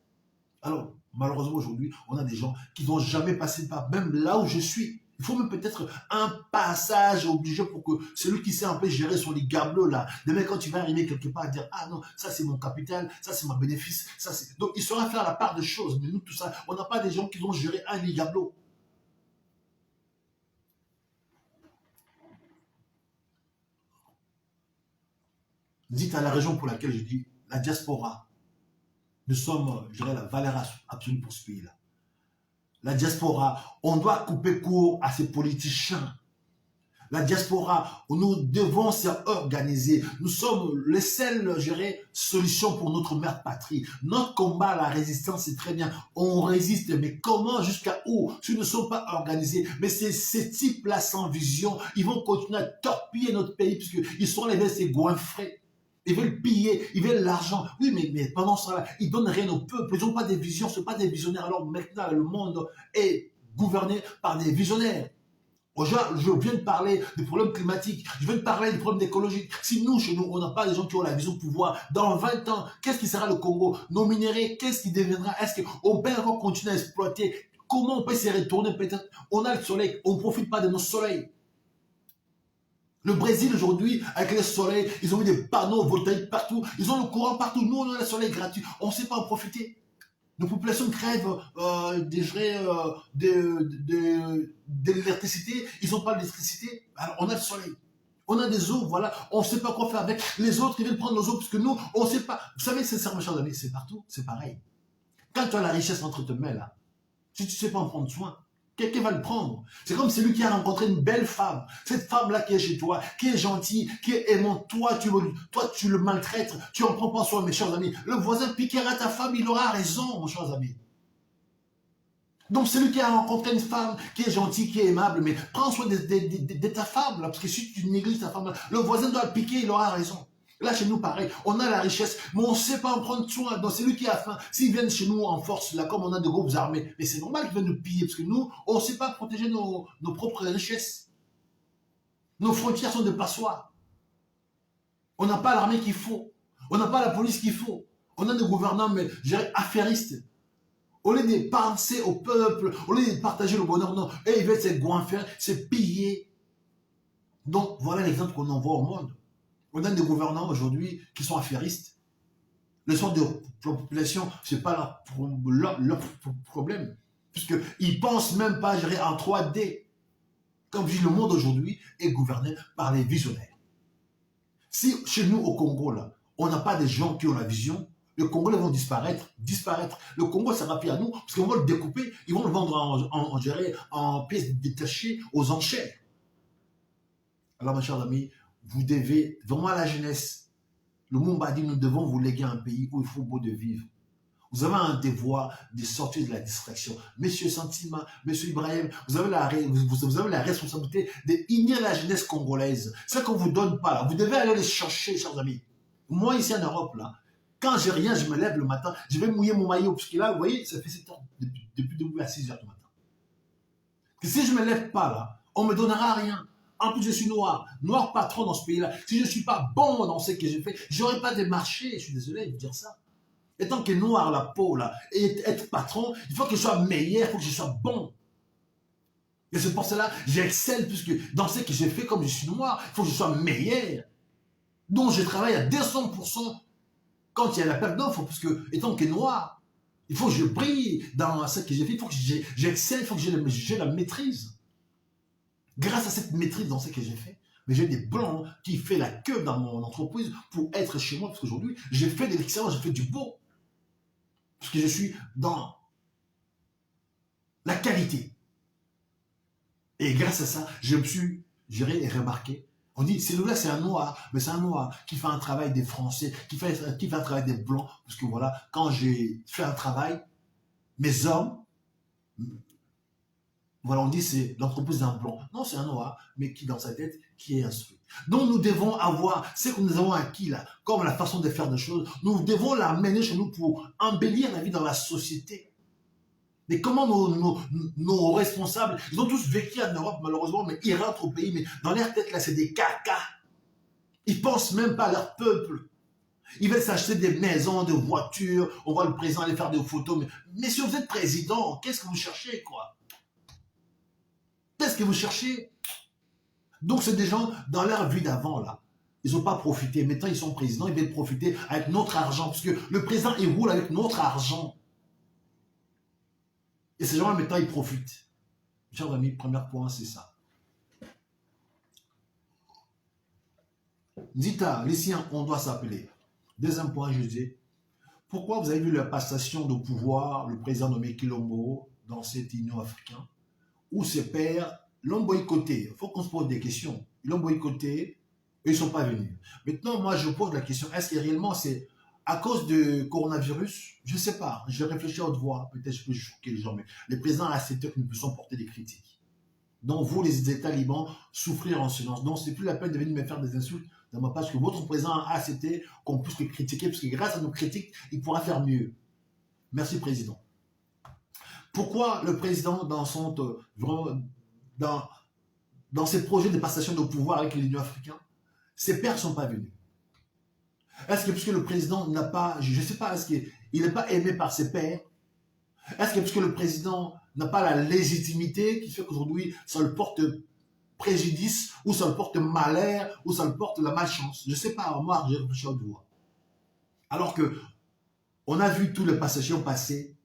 Alors, malheureusement, aujourd'hui, on a des gens qui n'ont jamais passé par, même là où je suis. Il faut même peut-être un passage obligé pour que celui qui sait un peu gérer son ligablo là, demain quand tu vas arriver quelque part à dire ah non, ça c'est mon capital, ça c'est mon bénéfice, ça c'est. Donc il saura faire la part des choses. Mais nous, tout ça, on n'a pas des gens qui vont gérer un ligablo. Dites à la région pour laquelle je dis la diaspora. Nous sommes, je dirais, la valeur absolue pour ce pays-là. La diaspora, on doit couper court à ces politiciens. La diaspora, nous devons s'organiser. Nous sommes les seules, je dirais, solutions pour notre mère patrie. Notre combat à la résistance, c'est très bien. On résiste, mais comment, jusqu'à où? Si nous ne sommes pas organisés. Mais ces types-là, sans vision, ils vont continuer à torpiller notre pays, puisqu'ils sont les ces goinfrés. Ils veulent piller, ils veulent l'argent. Oui, mais pendant ça, ils donnent rien au peuple. Ils n'ont pas des visions, ce ne sont pas des visionnaires. Alors maintenant, le monde est gouverné par des visionnaires. Je viens de parler des problèmes climatiques, je viens de parler des problèmes écologiques. Si nous, chez nous, on n'a pas des gens qui ont la vision de pouvoir, dans 20 ans, qu'est-ce qui sera le Congo? Nos minéraux, qu'est-ce qui deviendra? Est-ce qu'on peut encore continuer à exploiter? Comment on peut se retourner peut-être? On a le soleil, on ne profite pas de nos soleils. Le Brésil aujourd'hui, avec le soleil, ils ont mis des panneaux voltaïques partout, ils ont le courant partout. Nous, on a le soleil gratuit, on ne sait pas en profiter. Nos populations crèvent de l'électricité, ils n'ont pas d'électricité, alors on a le soleil. On a des eaux, voilà, on ne sait pas quoi faire avec. Les autres, ils viennent prendre nos eaux, parce que nous, on ne sait pas. Vous savez, sincèrement, chers amis, c'est partout, c'est pareil. Quand tu as la richesse entre tes mains, là, si tu ne sais pas en prendre soin, quelqu'un va le prendre. C'est comme celui qui a rencontré une belle femme. Cette femme-là qui est chez toi, qui est gentille, qui est aimante. Toi, tu le maltraites. Tu n'en prends pas soin, mes chers amis. Le voisin piquera ta femme, il aura raison, mes chers amis. Donc, celui qui a rencontré une femme qui est gentille, qui est aimable, mais prends soin de ta femme, là, parce que si tu négliges ta femme, là, le voisin doit le piquer, il aura raison. Là, chez nous, pareil, on a la richesse, mais on ne sait pas en prendre soin. Donc, celui qui a faim, s'ils viennent chez nous en force, là, comme on a des groupes armés, mais c'est normal qu'ils viennent nous piller, parce que nous, on ne sait pas protéger nos propres richesses. Nos frontières sont des passoires. On n'a pas l'armée qu'il faut. On n'a pas la police qu'il faut. On a des gouvernants, mais je dirais, affairistes. Au lieu de penser au peuple, au lieu de partager le bonheur, non. Et ils veulent se goinfrer, se piller. Donc, voilà l'exemple qu'on envoie au monde. On a des gouvernants aujourd'hui qui sont affairistes. Le sort de la population, ce n'est pas leur problème. Puisqu'ils ne pensent même pas gérer en 3D. Comme je dis, le monde aujourd'hui est gouverné par les visionnaires. Si chez nous, au Congo, là, on n'a pas des gens qui ont la vision, le Congo, ils vont disparaître. Le Congo, ça va pire à nous, parce qu'ils vont le découper, ils vont le vendre en pièces détachées aux enchères. Alors, mes chers amis, vous devez, vraiment à la jeunesse, le Mumba dit, nous devons vous léguer un pays où il faut beau de vivre. Vous avez un devoir de sortir de la distraction. Monsieur Santima, Monsieur Ibrahim, vous avez la responsabilité d'unir la jeunesse congolaise. C'est qu'on ne vous donne pas là. Vous devez aller les chercher, chers amis. Moi, ici en Europe, là, quand j'ai rien, je me lève le matin, je vais mouiller mon maillot. Parce que là, vous voyez, ça fait 7 heures, depuis debout à 6 heures du matin. Que si je ne me lève pas là, on ne me donnera rien. En plus, je suis noir patron dans ce pays-là. Si je ne suis pas bon dans ce que j'ai fait, je n'aurais pas démarché. Je suis désolé de vous dire ça. Et tant que noir la peau là, et être patron, il faut que je sois meilleur, il faut que je sois bon. Et c'est pour cela que j'excelle, puisque dans ce que j'ai fait, comme je suis noir, il faut que je sois meilleur. Donc je travaille à 200% quand il y a la perte d'offre, parce que étant que noir, il faut que je brille dans ce que j'ai fait, il faut que j'excelle, il faut que j'ai la maîtrise. Grâce à cette maîtrise dans ce que j'ai fait, mais j'ai des blancs qui font la queue dans mon entreprise pour être chez moi, parce qu'aujourd'hui, j'ai fait de l'excellence, j'ai fait du beau. Parce que je suis dans la qualité. Et grâce à ça, je me suis remarqué. On dit, celui-là, c'est un noir, mais c'est un noir qui fait un travail des Français, qui fait un travail des Blancs. Parce que voilà, quand j'ai fait un travail, mes hommes, voilà, on dit c'est l'entreprise d'un Blanc. Non, c'est un noir, mais qui dans sa tête, qui est instruit. Donc nous devons avoir ce que nous avons acquis là, comme la façon de faire des choses, nous devons l'amener chez nous pour embellir la vie dans la société. Mais comment nos responsables, ils ont tous vécu en Europe malheureusement, mais ils rentrent au pays, mais dans leur tête là, c'est des caca. Ils pensent même pas à leur peuple. Ils veulent s'acheter des maisons, des voitures, on voit le président aller faire des photos, mais si vous êtes président, qu'est-ce que vous cherchez quoi? Qu'est-ce que vous cherchez? Donc c'est des gens, dans leur vie d'avant là, ils n'ont pas profité. Maintenant ils sont présidents, ils veulent profiter avec notre argent, parce que le président il roule avec notre argent. Et ces gens-là maintenant ils profitent. Chers amis, premier point c'est ça. Dita, les siens, on doit s'appeler. Deuxième point, je dis, pourquoi vous avez vu la passation de pouvoir, le président nommé Kilombo dans cette Union africaine, où ses pairs l'ont boycotté? Il faut qu'on se pose des questions. Ils l'ont boycotté et ils ne sont pas venus. Maintenant, moi, je pose la question, est-ce que réellement c'est à cause du coronavirus? Je ne sais pas. Je vais réfléchir à haute voix. Peut-être que je peux choquer les gens, mais les présidents acceptent que nous puissions porter des critiques. Donc, vous, les États libans, souffrir en silence. Donc, ce n'est plus la peine de venir me faire des insultes dans ma page que votre président a accepté qu'on puisse le critiquer, parce que grâce à nos critiques, il pourra faire mieux. Merci, président. Pourquoi le président, dans ses projets de passation de pouvoir avec l'Union africaine, ses pairs ne sont pas venus? Est-ce que puisque le président n'a pas, je ne sais pas, est-ce qu'il n'est pas aimé par ses pairs? Est-ce que puisque le président n'a pas la légitimité qui fait qu'aujourd'hui, ça le porte préjudice, ou ça le porte malheur, ou ça le porte la malchance? Je ne sais pas, moi, j'ai réfléchi à haute voix. Alors que on a vu tous les passagers passer,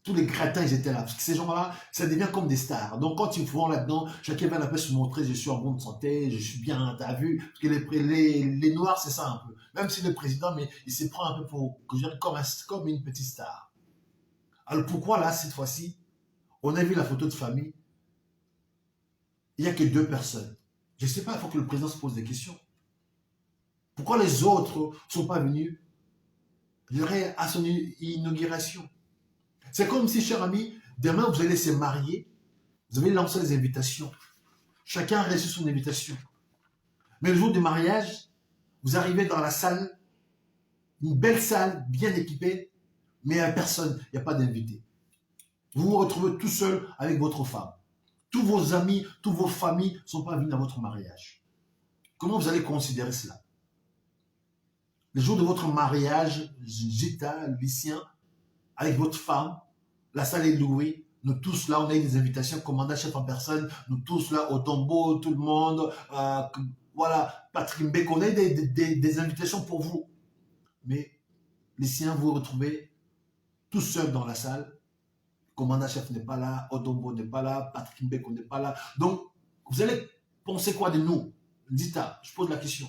tous les gratins, ils étaient là. Parce que ces gens-là, ça devient comme des stars. Donc, quand ils vont là-dedans, chacun va la paix se montrer, je suis en bonne santé, je suis bien, t'as vu. Parce que les Noirs, c'est ça un peu. Même si le président, mais il se prend un peu pour, comme une petite star. Alors pourquoi là, cette fois-ci, on a vu la photo de famille, il n'y a que 2 personnes. Je ne sais pas, il faut que le président se pose des questions. Pourquoi les autres ne sont pas venus, je dirais, à son inauguration? C'est comme si, cher ami, demain vous allez se marier, vous allez lancer les invitations. Chacun a reçu son invitation. Mais le jour du mariage, vous arrivez dans la salle, une belle salle, bien équipée, mais il n'y a personne, il n'y a pas d'invité. Vous vous retrouvez tout seul avec votre femme. Tous vos amis, toutes vos familles ne sont pas venus à votre mariage. Comment vous allez considérer cela? Le jour de votre mariage, Gita, Lucien, avec votre femme, la salle est louée, nous tous là, on a eu des invitations, commandant chef en personne, nous tous là, au tombeau, tout le monde, voilà, Patrick Mbek, on a eu des invitations pour vous. Mais Lucien, vous vous retrouvez tout seul dans la salle, le commandant chef n'est pas là, Odombo n'est pas là, Patrick Mbeko n'est pas là. Donc, vous allez penser quoi de nous? Dita, je pose la question.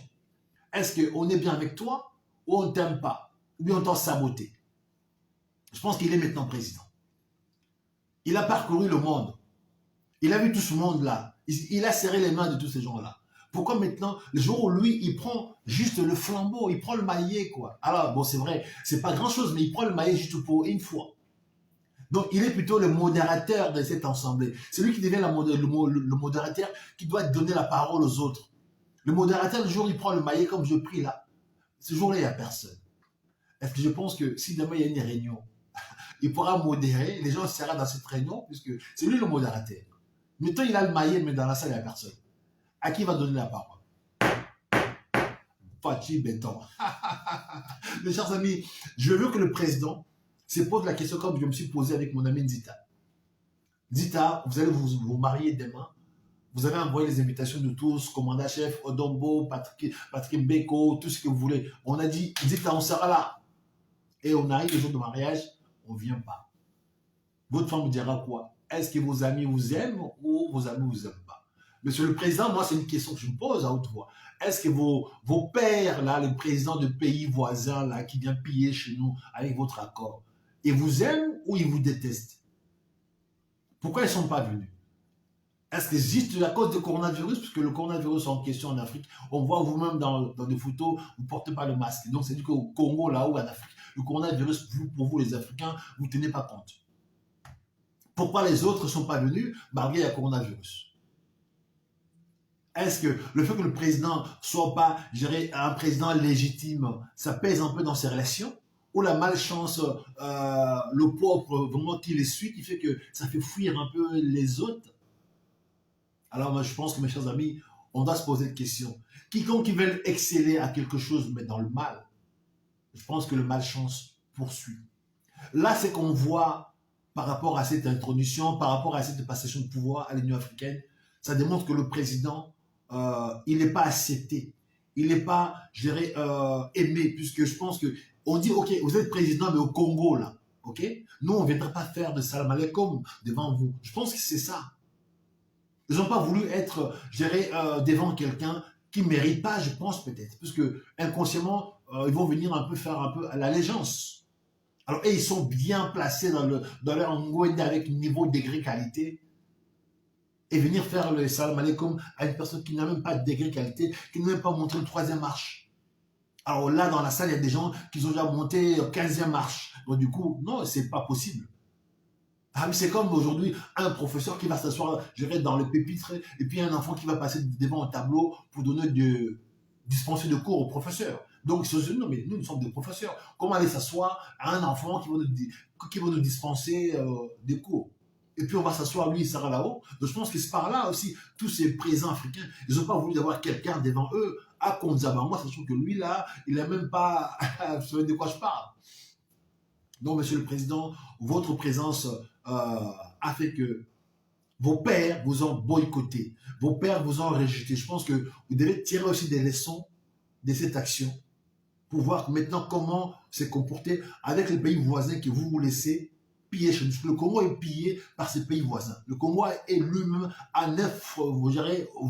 Est-ce qu'on est bien avec toi ou on ne t'aime pas? Ou bien on t'a saboté? Je pense qu'il est maintenant président. Il a parcouru le monde. Il a vu tout ce monde-là. Il a serré les mains de tous ces gens-là. Pourquoi maintenant, le jour où lui, il prend juste le flambeau, il prend le maillet, quoi. Alors, bon, c'est vrai, c'est pas grand-chose, mais il prend le maillet juste pour une fois. Donc, il est plutôt le modérateur de cette assemblée. C'est lui qui devient le modérateur qui doit donner la parole aux autres. Le modérateur, le jour où il prend le maillet, comme je prie là, ce jour-là, il n'y a personne. Est-ce que je pense que si demain il y a une réunion, il pourra modérer, les gens seront dans cette réunion, puisque c'est lui le modérateur. Maintenant, il a le maillet, mais dans la salle, il n'y a personne. À qui il va donner la parole? Fatih Béton. Mes chers amis, je veux que le président se pose la question comme je me suis posé avec mon ami Zita. Zita, vous allez vous marier demain. Vous avez envoyé les invitations de tous, commandant chef, Odombo, Patrick Mbeko, tout ce que vous voulez. On a dit, Zita, on sera là. Et on arrive le jour du mariage, on ne vient pas. Votre femme vous dira quoi? Est-ce que vos amis vous aiment ou vos amis vous aiment pas? Monsieur le Président, moi, c'est une question que je me pose à haute voix. Est-ce que vos pères, là, les présidents de pays voisins, là, qui viennent piller chez nous avec votre accord, ils vous aiment ou ils vous détestent? Pourquoi ils ne sont pas venus? Est-ce que juste à cause du coronavirus, puisque le coronavirus en question en Afrique, on voit vous-même dans des photos, vous ne portez pas le masque. Donc, c'est dit qu'au Congo, là-haut, en Afrique, le coronavirus, pour vous, les Africains, vous ne tenez pas compte. Pourquoi les autres ne sont pas venus malgré le coronavirus? Est-ce que le fait que le président ne soit pas, je dirais, un président légitime, ça pèse un peu dans ses relations? Ou la malchance, le pauvre vraiment qui les suit, qui fait que ça fait fuir un peu les autres? Alors moi je pense que mes chers amis, on doit se poser une question. Quiconque qui veut exceller à quelque chose mais dans le mal, je pense que le malchance poursuit. Là, c'est qu'on voit par rapport à cette introduction, par rapport à cette passation de pouvoir à l'Union africaine, ça démontre que le président, il n'est pas accepté. Il n'est pas, je dirais, aimé, puisque je pense que on dit, ok, vous êtes président, mais au Congo, là, ok? Nous, on ne viendra pas faire de salam alaikum devant vous. Je pense que c'est ça. Ils n'ont pas voulu être, je dirais, devant quelqu'un qui ne mérite pas, je pense peut-être, parce que inconsciemment, ils vont venir un peu faire un peu à l'allégeance. Alors, et ils sont bien placés dans leur Ngwende avec niveau, degré, qualité, et venir faire le salam alaikum à une personne qui n'a même pas de degré, qualité, qui n'a même pas montré le 3e marche. Alors là, dans la salle, il y a des gens qui ont déjà monté 15e marche. Donc du coup, non, c'est pas possible. Ah, c'est comme aujourd'hui un professeur qui va s'asseoir, je dirais, dans le pupitre, et puis un enfant qui va passer devant un tableau pour dispenser de cours au professeur. Donc, non, mais nous sommes des professeurs. Comment aller s'asseoir à un enfant qui va nous dispenser des cours? Et puis on va s'asseoir, lui, il sera là-haut. Donc je pense que c'est par là aussi, tous ces présidents africains, ils n'ont pas voulu avoir quelqu'un devant eux à Konzaba. Moi, ça se trouve que lui, là, il n'a même pas, vous savez de quoi je parle. Donc, monsieur le président, votre présence a fait que vos pères vous ont boycotté, vos pères vous ont rejeté. Je pense que vous devez tirer aussi des leçons de cette action pour voir maintenant comment se comporter avec les pays voisins que vous laissez piller chez nous. Le Congo est pillé par ses pays voisins. Le Congo est lui-même à 9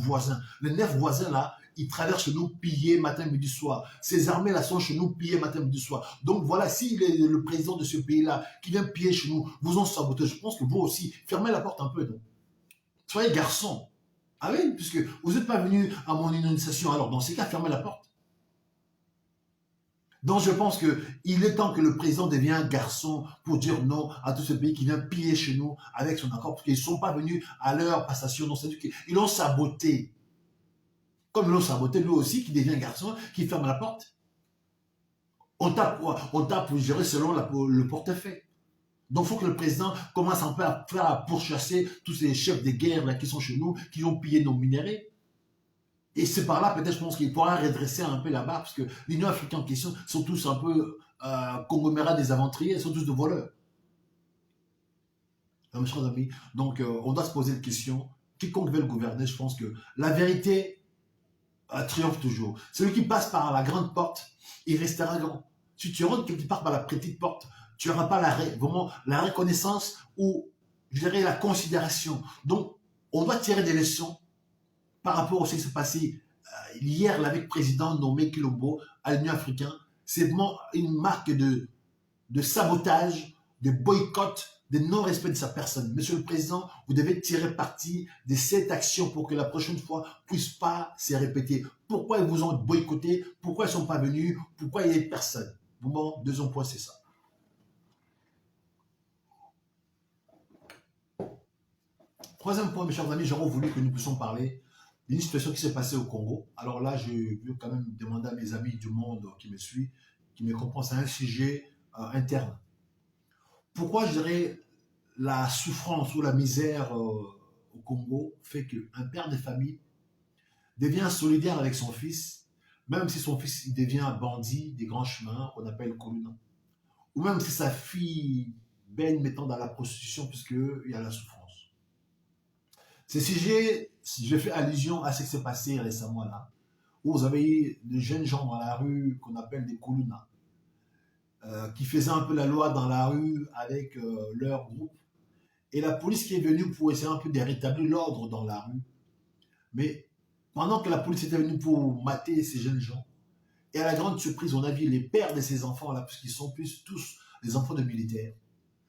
voisins. Les 9 voisins là, ils traversent chez nous pillés matin, midi, soir. Ces armées-là sont chez nous pillées matin, midi, soir. Donc voilà, si le président de ce pays-là qui vient piller chez nous vous ont saboté, je pense que vous aussi, fermez la porte un peu. Donc. Soyez garçon. Ah oui, puisque vous n'êtes pas venu à mon initiation, alors dans ces cas, fermez la porte. Donc je pense qu'il est temps que le président devienne garçon pour dire non à tout ce pays qui vient piller chez nous avec son accord, parce qu'ils ne sont pas venus à leur passation. Donc c'est-à-dire qu'ils l'ont saboté. Comme ils l'ont saboté, lui aussi, qui devient garçon, qui ferme la porte. On tape quoi? On tape pour gérer selon le portefeuille. Donc il faut que le président commence un peu à pourchasser tous ces chefs de guerre là, qui sont chez nous, qui ont pillé nos minéraux. Et c'est par là, peut-être, je pense qu'il pourra redresser un peu là-bas, parce que l'Union africaine en question sont tous un peu conglomérats des aventuriers, sont tous de voleurs. Mes chers amis, donc on doit se poser une question. Quiconque veut le gouverner, je pense que la vérité triomphe toujours. Celui qui passe par la grande porte, il restera grand. Si tu rentres quelque part par la petite porte, tu n'auras pas vraiment la reconnaissance ou, je dirais, la considération. Donc, on doit tirer des leçons par rapport à ce qui s'est passé hier avec le président nommé Kilombo à l'Union africaine. C'est vraiment une marque de sabotage, de boycott, de non-respect de sa personne. Monsieur le Président, vous devez tirer parti de cette action pour que la prochaine fois ne puisse pas se répéter. Pourquoi ils vous ont boycotté? Pourquoi ils ne sont pas venus? Pourquoi il n'y a personne? Bon, deuxième point, c'est ça. Troisième point, mes chers amis, j'aurais voulu que nous puissions parler d'une situation qui s'est passée au Congo. Alors là, je veux quand même demander à mes amis du monde qui me suivent, qui me comprennent, c'est un sujet interne. Pourquoi, je dirais, la souffrance ou la misère au Congo fait qu'un père de famille devient solidaire avec son fils, même si son fils il devient un bandit des grands chemins qu'on appelle Koluna, ou même si sa fille baigne mettant dans la prostitution puisqu'il y a la souffrance. Ce sujet, je fais allusion à ce qui s'est passé récemment là, où vous avez eu des jeunes gens dans la rue qu'on appelle des Koluna, qui faisaient un peu la loi dans la rue avec leur groupe. Et la police qui est venue pour essayer un peu de rétablir l'ordre dans la rue. Mais pendant que la police était venue pour mater ces jeunes gens, et à la grande surprise, on a vu les pères de ces enfants-là, puisqu'ils sont plus tous des enfants de militaires,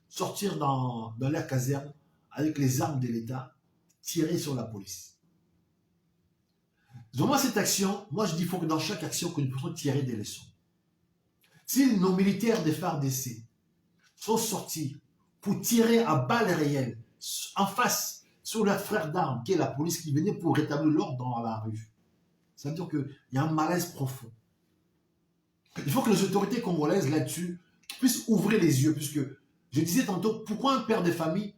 sortir dans leur caserne avec les armes de l'État, tirer sur la police. Vraiment, cette action, moi je dis qu'il faut que dans chaque action, que nous puissions tirer des leçons. Si nos militaires des FARDC sont sortis pour tirer à balles réelles en face sur leur frère d'armes, qui est la police qui venait pour rétablir l'ordre dans la rue, ça veut dire qu'il y a un malaise profond. Il faut que les autorités congolaises là-dessus puissent ouvrir les yeux, puisque je disais tantôt, pourquoi un père de famille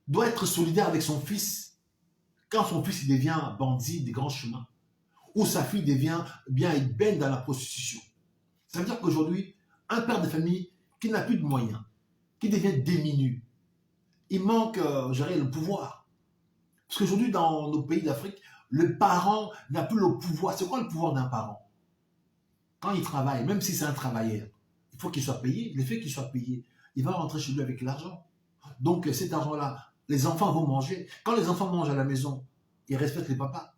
doit être solidaire avec son fils quand son fils il devient bandit des grands chemins, ou sa fille devient bien il baigne dans la prostitution. Ça veut dire qu'aujourd'hui, un père de famille qui n'a plus de moyens, qui devient déminu, il manque, le pouvoir. Parce qu'aujourd'hui, dans nos pays d'Afrique, le parent n'a plus le pouvoir. C'est quoi le pouvoir d'un parent? Quand il travaille, même si c'est un travailleur, il faut qu'il soit payé. Le fait qu'il soit payé, il va rentrer chez lui avec l'argent. Donc cet argent-là, les enfants vont manger. Quand les enfants mangent à la maison, ils respectent les papas.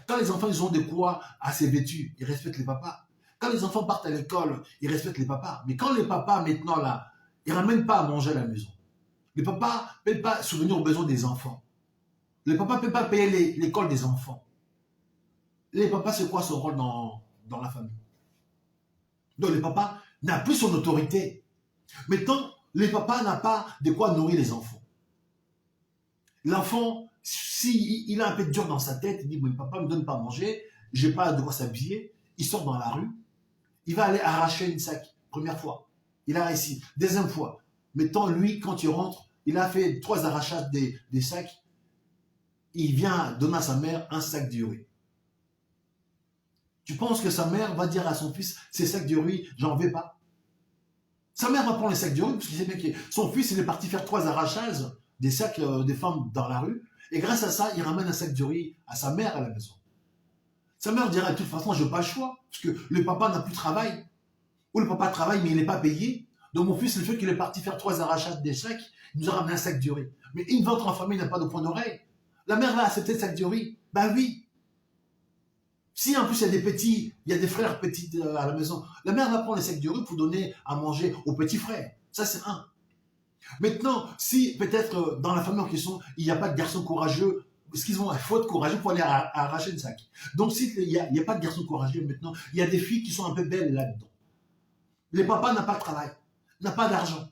Quand les enfants ils ont de quoi assez vêtus, ils respectent les papas. Quand les enfants partent à l'école, ils respectent les papas. Mais quand les papas, maintenant, là, ils ne ramènent pas à manger à la maison. Les papas ne peuvent pas souvenir aux besoins des enfants. Les papas ne peuvent pas payer l'école des enfants. Les papas, c'est quoi son rôle dans la famille? Donc, le papa n'a plus son autorité. Maintenant, le papa n'a pas de quoi nourrir les enfants. L'enfant, s'il a un peu de dur dans sa tête, il dit, mon papa ne me donne pas à manger, je n'ai pas de quoi s'habiller, il sort dans la rue, il va aller arracher une sac, première fois. Il a réussi. Deuxième fois. Mettons, lui, quand il rentre, il a fait 3 arrachages des sacs, il vient donner à sa mère un sac de riz. Tu penses que sa mère va dire à son fils, ces sacs de riz, j'en veux pas? Sa mère va prendre les sacs de riz, parce qu'il sait bien que son fils, il est parti faire 3 arrachages des sacs des femmes dans la rue, et grâce à ça, il ramène un sac de riz à sa mère à la maison. Sa mère dira, de toute façon, je n'ai pas le choix, parce que le papa n'a plus de travail, ou le papa travaille, mais il n'est pas payé. Donc mon fils, le fait qu'il est parti faire 3 arrachages des sacs, il nous a ramené un sac de riz. Mais une ventre en famille n'a pas de point d'oreille. La mère va accepter le sac de riz. Ben oui. Si en plus il y a des petits, il y a des frères petits à la maison, la mère va prendre les sacs de riz pour donner à manger aux petits frères. Ça, c'est un. Maintenant, si peut-être dans la famille en question, il n'y a pas de garçon courageux, parce qu'ils ont, il faut être courageux pour aller arracher le sac. Donc, s'il n'y a pas de garçon courageux maintenant, il y a des filles qui sont un peu belles là-dedans. Les papas n'ont pas de travail, n'ont pas d'argent.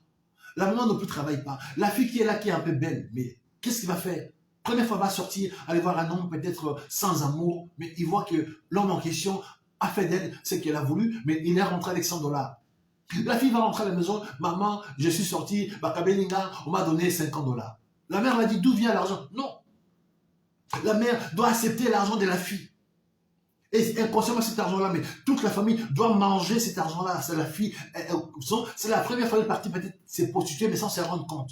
La maman ne plus travaille pas. La fille qui est là, qui est un peu belle, mais qu'est-ce qu'il va faire? Première fois, va sortir, aller voir un homme peut-être sans amour, mais il voit que l'homme en question a fait d'elle ce qu'elle a voulu, mais il est rentré avec 100 dollars. La fille va rentrer à la maison, maman, je suis sortie, Bakabelinga, on m'a donné 50 dollars. La mère m'a dit, d'où vient l'argent? Non. La mère doit accepter l'argent de la fille. Et inconsciemment cet argent-là, mais toute la famille doit manger cet argent-là. C'est la fille, c'est la première fois qu'elle est partie peut-être s'est prostituée, mais sans se rendre compte.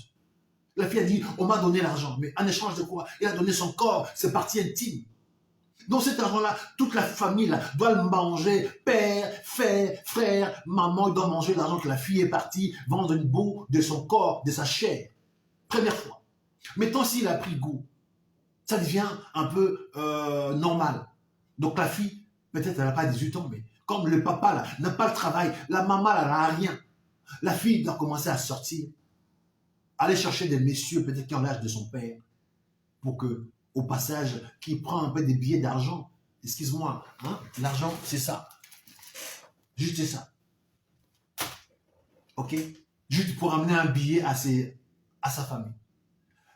La fille a dit, on m'a donné l'argent, mais en échange de quoi? Il a donné son corps, ses parties intimes. Donc cet argent-là, toute la famille là, doit le manger. Père, frère, maman, il doit manger l'argent que la fille est partie vendre une boue de son corps, de sa chair. Première fois. Maintenant, s'il a pris goût, ça devient un peu normal. Donc la fille, peut-être elle n'a pas 18 ans, mais comme le papa là n'a pas le travail, la maman là n'a rien. La fille doit commencer à sortir, aller chercher des messieurs peut-être qui ont l'âge de son père, pour que, au passage, qui prend un peu des billets d'argent. Excuse-moi, hein? L'argent, c'est ça. Juste ça. Ok? Juste pour amener un billet à sa famille.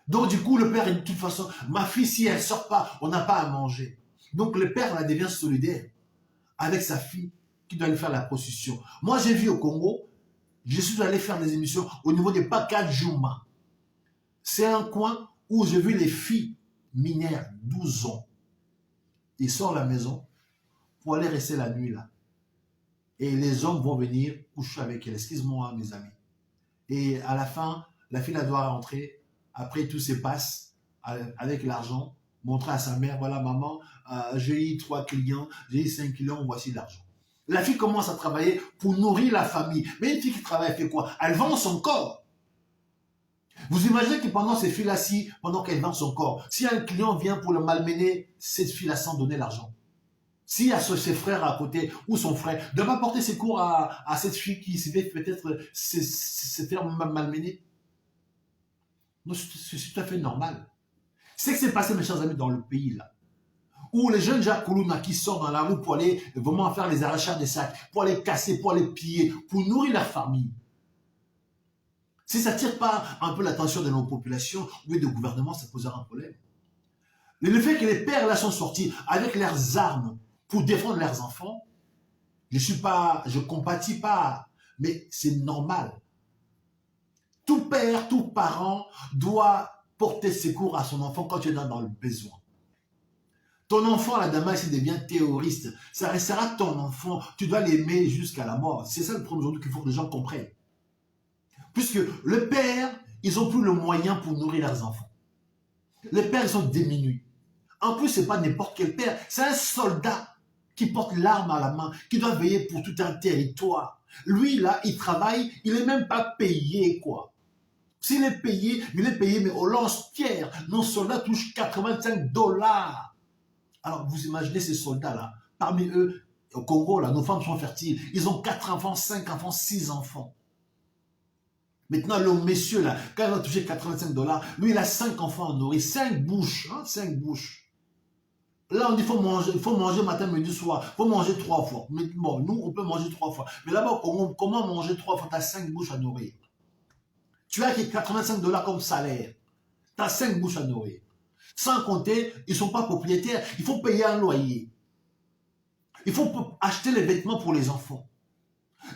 Donc, du coup, le père, de toute façon, ma fille, si elle ne sort pas, on n'a pas à manger. Donc, le père, là, devient solidaire avec sa fille qui doit aller faire la prostitution. Moi, j'ai vu au Congo, je suis allé faire des émissions au niveau des Pakadjouma. C'est un coin où j'ai vu les filles mineures, 12 ans. Ils sortent de la maison pour aller rester la nuit là. Et les hommes vont venir coucher avec elle. Excuse-moi, mes amis. Et à la fin, la fille, elle doit rentrer. Après, tout se passe avec l'argent. Montrer à sa mère, voilà, maman, j'ai eu 3 clients, j'ai eu 5 clients, voici l'argent. La fille commence à travailler pour nourrir la famille. Mais une fille qui travaille, elle fait quoi? Elle vend son corps. Vous imaginez que pendant ces filles-là, pendant qu'elle vend son corps, si un client vient pour le malmener, cette fille-là sans donner l'argent. S'il y a ses frères à côté, ou son frère, de pas porter secours à cette fille qui se fait peut-être se faire malmener. Non, c'est tout à fait normal. C'est ce qui s'est passé, mes chers amis, dans le pays, là. Où les jeunes Jacques Koulouna qui sortent dans la rue pour aller vraiment faire les arrachages des sacs, pour aller casser, pour aller piller, pour nourrir leur famille. Si ça ne tire pas un peu l'attention de nos populations ou des gouvernements, ça posera un problème. Le fait que les pères là sont sortis avec leurs armes pour défendre leurs enfants, je compatis pas, mais c'est normal. Tout père, tout parent doit porter secours à son enfant quand il est dans le besoin. Ton enfant, là, demain, s'il devient terroriste, ça restera ton enfant. Tu dois l'aimer jusqu'à la mort. C'est ça le problème aujourd'hui qu'il faut que les gens comprennent. Puisque le père, ils n'ont plus le moyen pour nourrir leurs enfants. Les pères, ils sont diminués. En plus, ce n'est pas n'importe quel père. C'est un soldat qui porte l'arme à la main, qui doit veiller pour tout un territoire. Lui, là, il travaille, il n'est même pas payé, quoi. S'il est payé, il est payé, mais au lance-pierre. Nos soldats touchent 85 dollars. Alors, vous imaginez ces soldats-là. Parmi eux, au Congo, là, nos femmes sont fertiles. Ils ont 4 enfants, 5 enfants, 6 enfants. Maintenant, le monsieur, là, quand il va toucher 85 dollars, lui, il a 5 enfants à nourrir, 5 bouches, hein, 5 bouches. Là, on dit il faut manger matin, midi, soir. Il faut manger 3 fois. Mais bon, nous, on peut manger 3 fois. Mais là-bas, comment manger 3 fois? Tu as 5 bouches à nourrir. Tu as 85 dollars comme salaire. Tu as 5 bouches à nourrir. Sans compter, ils ne sont pas propriétaires. Il faut payer un loyer. Il faut acheter les vêtements pour les enfants.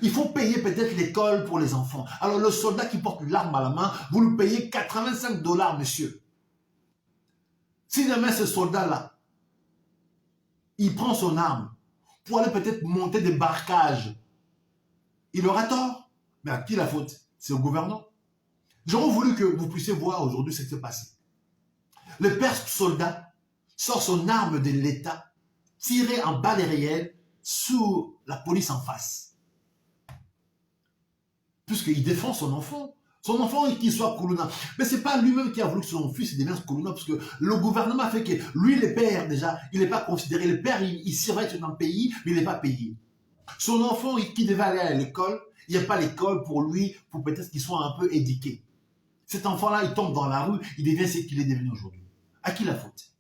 Il faut payer peut-être l'école pour les enfants. Alors le soldat qui porte l'arme à la main, vous lui payez 85 dollars, monsieur. Si demain ce soldat-là, il prend son arme pour aller peut-être monter des barrages, il aura tort. Mais à qui la faute? C'est au gouvernant. J'aurais voulu que vous puissiez voir aujourd'hui ce qui s'est passé. Le père soldat sort son arme de l'État, tiré en balles réelles sur la police en face. Puisqu'il défend son enfant. Son enfant, qu'il soit Koulouna. Mais c'est pas lui-même qui a voulu que son fils devienne Koulouna, parce que le gouvernement a fait que lui, le père, déjà, il n'est pas considéré. Le père, il surveille dans le pays, mais il n'est pas payé. Son enfant, qui devait aller à l'école, il n'y a pas l'école pour lui, pour peut-être qu'il soit un peu éduqué. Cet enfant-là, il tombe dans la rue, il devient ce qu'il est devenu aujourd'hui. À qui la faute?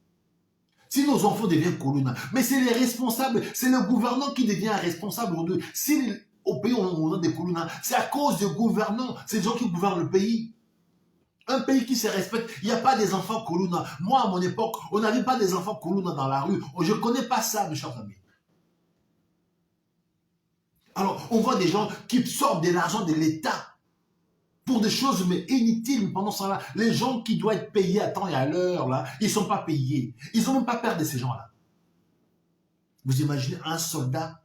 Si nos enfants deviennent Koulouna, mais c'est les responsables, c'est le gouvernement qui devient responsable aujourd'hui. Si au pays on a des Koulouna, c'est à cause des gouvernants, c'est les gens qui gouvernent le pays. Un pays qui se respecte, il n'y a pas des enfants Koulouna. Moi, à mon époque, on n'avait pas des enfants Koulouna dans la rue. Je ne connais pas ça, mes chers amis. Alors, on voit des gens qui sortent de l'argent de l'État pour des choses mais inutiles. Pendant ce temps-là, les gens qui doivent être payés à temps et à l'heure, là, ils ne sont pas payés. Ils n'ont même pas peur de ces gens-là. Vous imaginez un soldat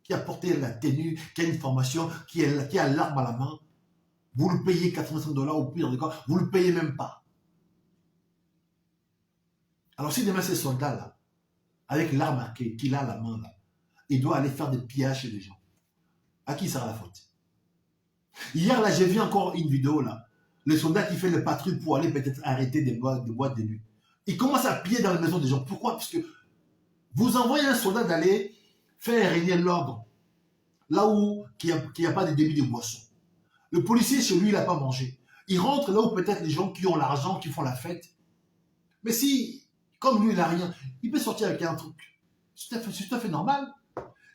qui a porté la tenue, qui a une formation, qui a l'arme à la main. Vous le payez 85 $ ou plus, vous ne le payez même pas. Alors si demain ces soldats-là, avec l'arme qu'il a à la main, là, il doit aller faire des pillages chez les gens, à qui sera la faute? Hier, là, j'ai vu encore une vidéo, là. Le soldat qui fait le patrouille pour aller peut-être arrêter des boîtes de nuit. Il commence à piller dans la maison des gens. Pourquoi? Parce que vous envoyez un soldat d'aller faire régner l'ordre là où il n'y a pas de débit de boisson. Le policier, chez lui, il n'a pas mangé. Il rentre là où peut-être les gens qui ont l'argent, qui font la fête. Mais si, comme lui, il n'a rien, il peut sortir avec un truc. C'est tout à fait normal.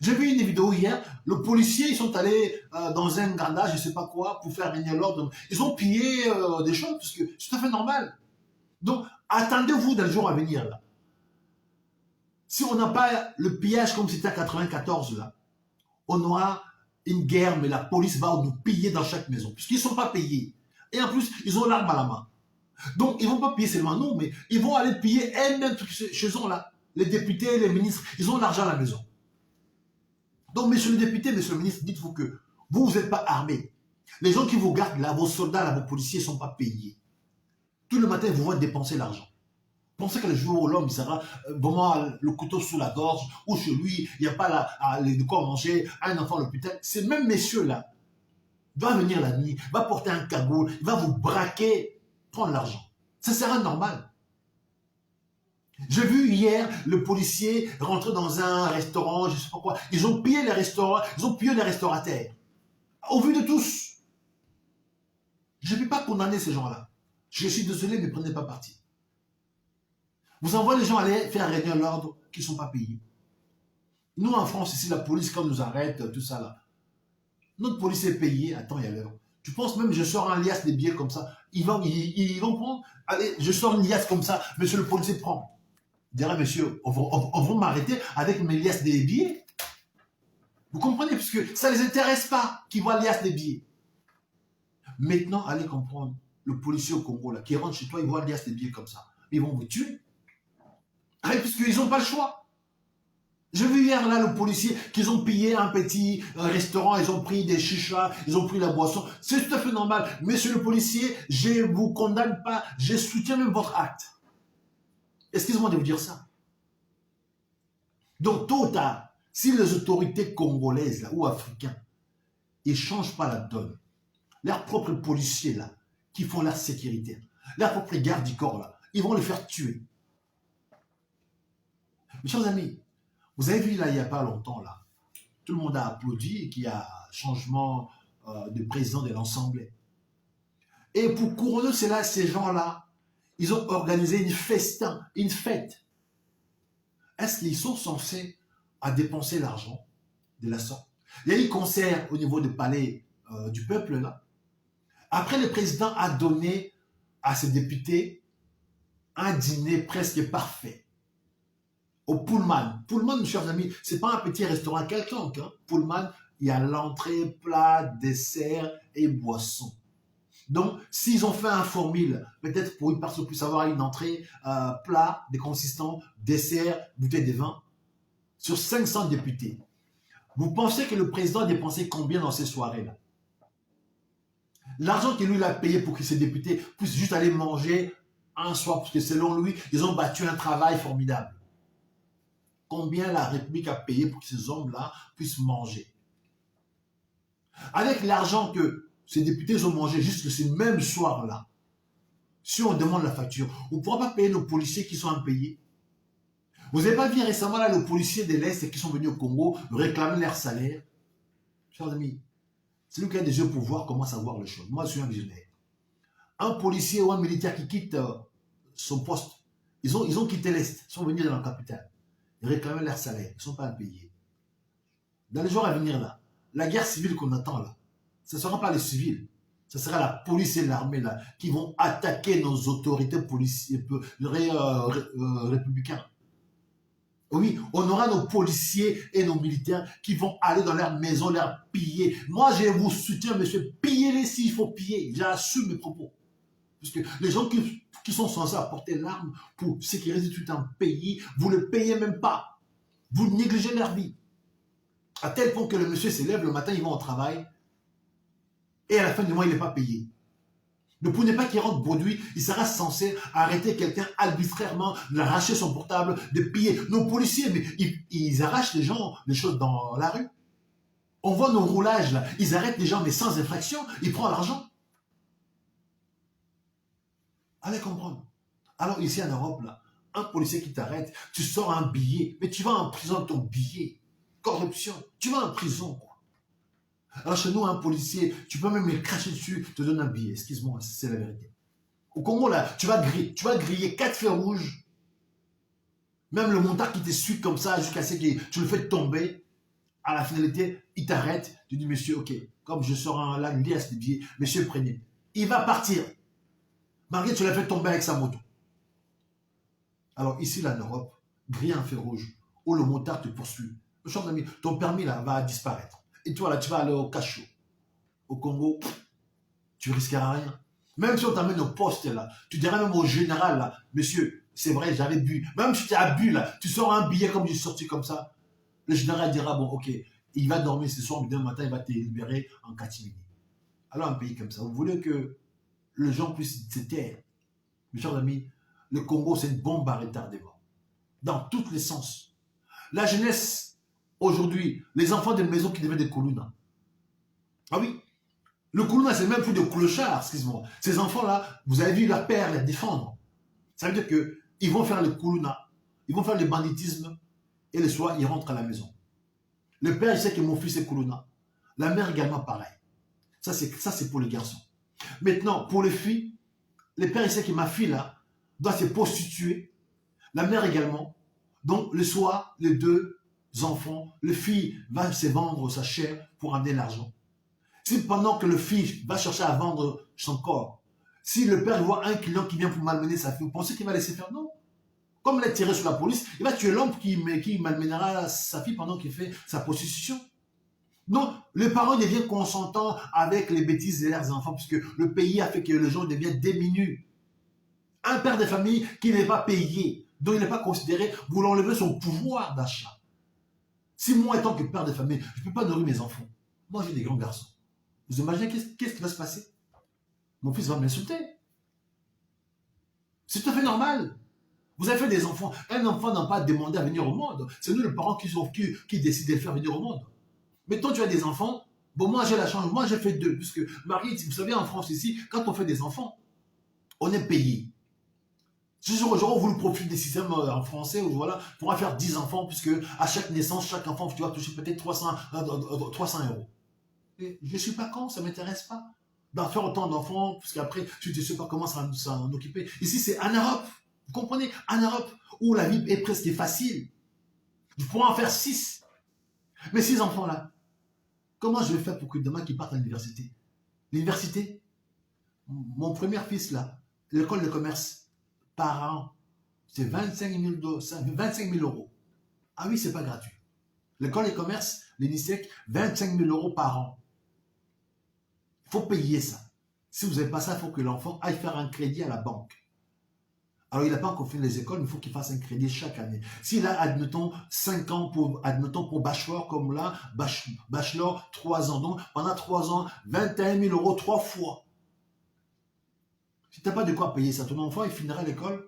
J'ai vu une vidéo hier, le policier, ils sont allés dans un gandage, je ne sais pas quoi, pour faire régner l'ordre. Ils ont pillé des choses, parce que c'est tout à fait normal. Donc, attendez-vous dans le jour à venir, là. Si on n'a pas le pillage comme c'était à 94, là, on aura une guerre, mais la police va nous piller dans chaque maison, puisqu'ils ne sont pas payés. Et en plus, ils ont l'arme à la main. Donc, ils ne vont pas piller seulement nous, mais ils vont aller piller elles-mêmes chez eux, là. Les députés, les ministres, ils ont l'argent à la maison. Donc, monsieur le député, monsieur le ministre, dites-vous que vous n'êtes pas armés. Les gens qui vous gardent là, vos soldats, là, vos policiers ne sont pas payés. Tout le matin, ils vous voient dépenser l'argent. Pensez que le jour où l'homme sera vraiment le couteau sous la gorge, ou chez lui, il n'y a pas de quoi manger, un enfant à l'hôpital, ces mêmes messieurs-là va venir la nuit, va porter un cagoule, il va vous braquer, prendre l'argent. Ça sera normal. J'ai vu hier le policier rentrer dans un restaurant, je ne sais pas quoi. Ils ont pillé les restaurants, ils ont pillé les restaurateurs. Au vu de tous. Je ne peux pas condamner ces gens-là. Je suis désolé, mais prenez pas parti. Vous envoyez les gens aller faire régner l'ordre qui ne sont pas payés. Nous, en France, ici, la police, quand nous arrête, tout ça là, notre police est payé à temps et à l'heure. Tu penses même, je sors un liasse de billets comme ça, ils vont prendre, allez, je sors une liasse comme ça, monsieur le policier prend. Je dirais, monsieur, on va m'arrêter avec mes liasses des billets. Vous comprenez, parce que ça ne les intéresse pas qu'ils voient liasse des billets. Maintenant, allez comprendre, le policier au Congo, là, qui rentre chez toi, il voit liasse des billets comme ça. Ils vont vous tuer. Puisqu'ils n'ont pas le choix. J'ai vu hier, là, le policier, qu'ils ont pillé un petit restaurant, ils ont pris des chichas, ils ont pris la boisson. C'est tout à fait normal. Monsieur le policier, je ne vous condamne pas, je soutiens même votre acte. Excusez-moi de vous dire ça. Donc, tôt ou tard, si les autorités congolaises là, ou africaines, ils ne changent pas la donne, leurs propres policiers là, qui font leur sécurité, leurs propres gardes du corps là, ils vont les faire tuer. Mes chers amis, vous avez vu là, il n'y a pas longtemps là, tout le monde a applaudi qu'il y a changement de président de l'Assemblée. Et pour couronner cela, ces gens-là, ils ont organisé une fête. Est-ce qu'ils sont censés à dépenser l'argent de la sorte? Il y a eu concert au niveau du palais du peuple là. Après, le président a donné à ses députés un dîner presque parfait. Au Pullman. Pullman, mes chers amis, c'est pas un petit restaurant quelconque. Hein. Pullman, il y a l'entrée, plat, dessert et boisson. Donc, s'ils ont fait un formule, peut-être pour une personne puisse avoir une entrée, plat, des consistants, dessert, bouteille de vin, sur 500 députés. Vous pensez que le président a dépensé combien dans ces soirées-là? L'argent qu'il lui a payé pour que ces députés puissent juste aller manger un soir, parce que selon lui, ils ont battu un travail formidable. Combien la République a payé pour que ces hommes-là puissent manger? Avec l'argent que ces députés ils ont mangé juste ce même soir-là. Si on demande la facture, on ne pourra pas payer nos policiers qui sont impayés. Vous n'avez pas vu récemment là, les policiers de l'Est qui sont venus au Congo réclamer leur salaire? Chers amis, c'est lui qui a des yeux pour voir comment savoir les choses. Moi, je suis un visionnaire. Un policier ou un militaire qui quitte son poste, ils ont quitté l'Est, ils sont venus dans la capitale. Ils réclamaient leur salaire, ils ne sont pas impayés. Dans les jours à venir, là, la guerre civile qu'on attend, là, ce ne sera pas les civils. Ce sera la police et l'armée là qui vont attaquer nos autorités policiers, républicains. Oui, on aura nos policiers et nos militaires qui vont aller dans leur maison, leur piller. Moi, je vous soutiens, monsieur, pillez-les s'il faut piller. J'assume mes propos. Parce que les gens qui sont censés apporter l'arme pour sécuriser tout un pays, vous ne le payez même pas. Vous négligez leur vie. À tel point que le monsieur se lève le matin, il va au travail, et à la fin du mois, il n'est pas payé. Ne prenez pas qu'il rentre produit, il sera censé arrêter quelqu'un arbitrairement, l'arracher son portable, de piller. Nos policiers, mais ils arrachent les gens, les choses dans la rue. On voit nos roulages là, ils arrêtent les gens, mais sans infraction, ils prennent l'argent. Allez comprendre. Alors ici en Europe, là, un policier qui t'arrête, tu sors un billet, mais tu vas en prison ton billet. Corruption, tu vas en prison, quoi. Alors chez nous, un policier, tu peux même le cracher dessus, te donne un billet. Excuse-moi, c'est la vérité. Au Congo, là, tu vas griller 4 feux rouges. Même le montard qui te suit comme ça, jusqu'à ce que tu le fais tomber, à la finalité, il t'arrête. Tu dis, monsieur, ok, comme je sors là, une liasse de billets, monsieur, prenez. Il va partir. Malgré tu l'as fait tomber avec sa moto. Alors ici, là, en Europe, griller un feu rouge, où le montard te poursuit. Cher ami, ton permis, là, va disparaître. Et toi, là, tu vas aller au cachot. Au Congo, tu risqueras rien. Même si on t'amène au poste, là, tu diras même au général, là, monsieur, c'est vrai, j'avais bu. Même si tu as bu, là, tu sors un billet comme j'ai sorti comme ça. Le général dira, bon, ok, il va dormir ce soir, mais demain matin, il va te libérer en catimini. Alors, un pays comme ça, vous voulez que les gens puissent se taire. Mes chers amis, le Congo, c'est une bombe à retardement. Dans tous les sens. La jeunesse, aujourd'hui, les enfants de maison qui deviennent des Koulouna. Ah oui, le Koulouna, c'est même plus de clochards, excuse-moi. Ces enfants-là, vous avez vu leur père les défendre. Ça veut dire qu'ils vont faire le Koulouna, ils vont faire le banditisme, et le soir, ils rentrent à la maison. Le père, il sait que mon fils est Koulouna. La mère également, pareil. Ça, c'est pour les garçons. Maintenant, pour les filles, le père, il sait que ma fille, là, doit se prostituer. La mère également. Donc, le soir, les deux enfants, le fille va se vendre sa chair pour amener l'argent. Si pendant que le fils va chercher à vendre son corps, si le père voit un client qui vient pour malmener sa fille, vous pensez qu'il va laisser faire? Non. Comme il est tiré sur la police, il va tuer l'homme qui malmènera sa fille pendant qu'il fait sa prostitution. Non, les parents deviennent consentants avec les bêtises de leurs enfants, puisque le pays a fait que les gens deviennent démunis. Un père de famille qui n'est pas payé, dont il n'est pas considéré, vous l'enlevez son pouvoir d'achat. Si moi, étant que père de famille, je ne peux pas nourrir mes enfants, moi j'ai des grands garçons. Vous imaginez qu'est-ce qui va se passer? Mon fils va m'insulter. C'est tout à fait normal. Vous avez fait des enfants. Un enfant n'a pas demandé à venir au monde. C'est nous les parents qui décident de le faire venir au monde. Mais toi, tu as des enfants. Bon, moi j'ai la chance. Moi j'ai fait 2. Puisque Marie, vous savez, en France ici, quand on fait des enfants, on est payé. Si j'aurais voulu profiter des systèmes en français, où voilà, on pourra faire 10 enfants, puisque à chaque naissance, chaque enfant, tu vas toucher peut-être 300 euros. Et je ne suis pas con, ça ne m'intéresse pas d'en faire autant d'enfants, puisqu'après, tu ne sais pas comment ça va en occuper. Ici, c'est en Europe, vous comprenez, en Europe, où la vie est presque facile. Je pourrais en faire 6. Mais 6 enfants-là, comment je vais faire pour que demain qu'ils partent à l'université? L'université, mon premier fils, là, l'école de commerce, par an, c'est 25 000 euros. Ah oui, c'est pas gratuit. L'école de commerce, l'INISEC, 25 000 euros par an. Il faut payer ça. Si vous n'avez pas ça, il faut que l'enfant aille faire un crédit à la banque. Alors, il n'a pas encore fini les écoles, mais il faut qu'il fasse un crédit chaque année. S'il a, admettons, 5 ans pour bachelor, comme là, bachelor, 3 ans. Donc, pendant 3 ans, 21 000 euros 3 fois. Si tu n'as pas de quoi payer ça, ton enfant, il finira l'école.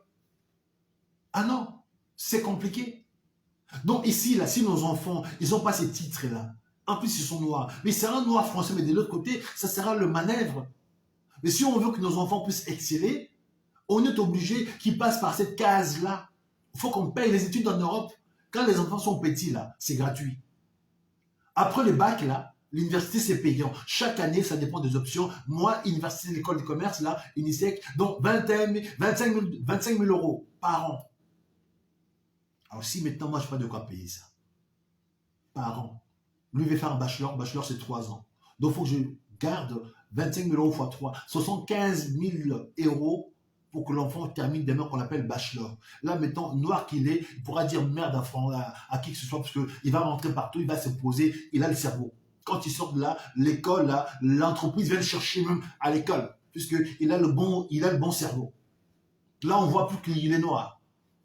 Ah non, c'est compliqué. Donc ici, là, si nos enfants, ils n'ont pas ces titres-là, En plus, ils sont noirs. Mais c'est un noir français, mais de l'autre côté, ça sera le manœuvre. Mais si on veut que nos enfants puissent exceller, on est obligé qu'ils passent par cette case-là. Il faut qu'on paye les études en Europe. Quand les enfants sont petits, là, c'est gratuit. Après le bac, là, l'université, c'est payant. Chaque année, ça dépend des options. Moi, université, l'école de commerce, là, Unisec, donc 25 000 euros par an. Alors si maintenant, moi, je n'ai pas de quoi payer ça, par an. Lui, il veut faire un bachelor. Bachelor, c'est 3 ans. Donc, il faut que je garde 25 000 euros x 3. 75 000 euros pour que l'enfant termine demain qu'on appelle bachelor. Là, mettons, noir qu'il est, il pourra dire merde à qui que ce soit, parce qu'il va rentrer partout, il va se poser, il a le cerveau. Quand il sort de là, l'école, là, l'entreprise vient le chercher même à l'école, puisqu'il a le bon cerveau. Là, on voit plus qu'il est noir.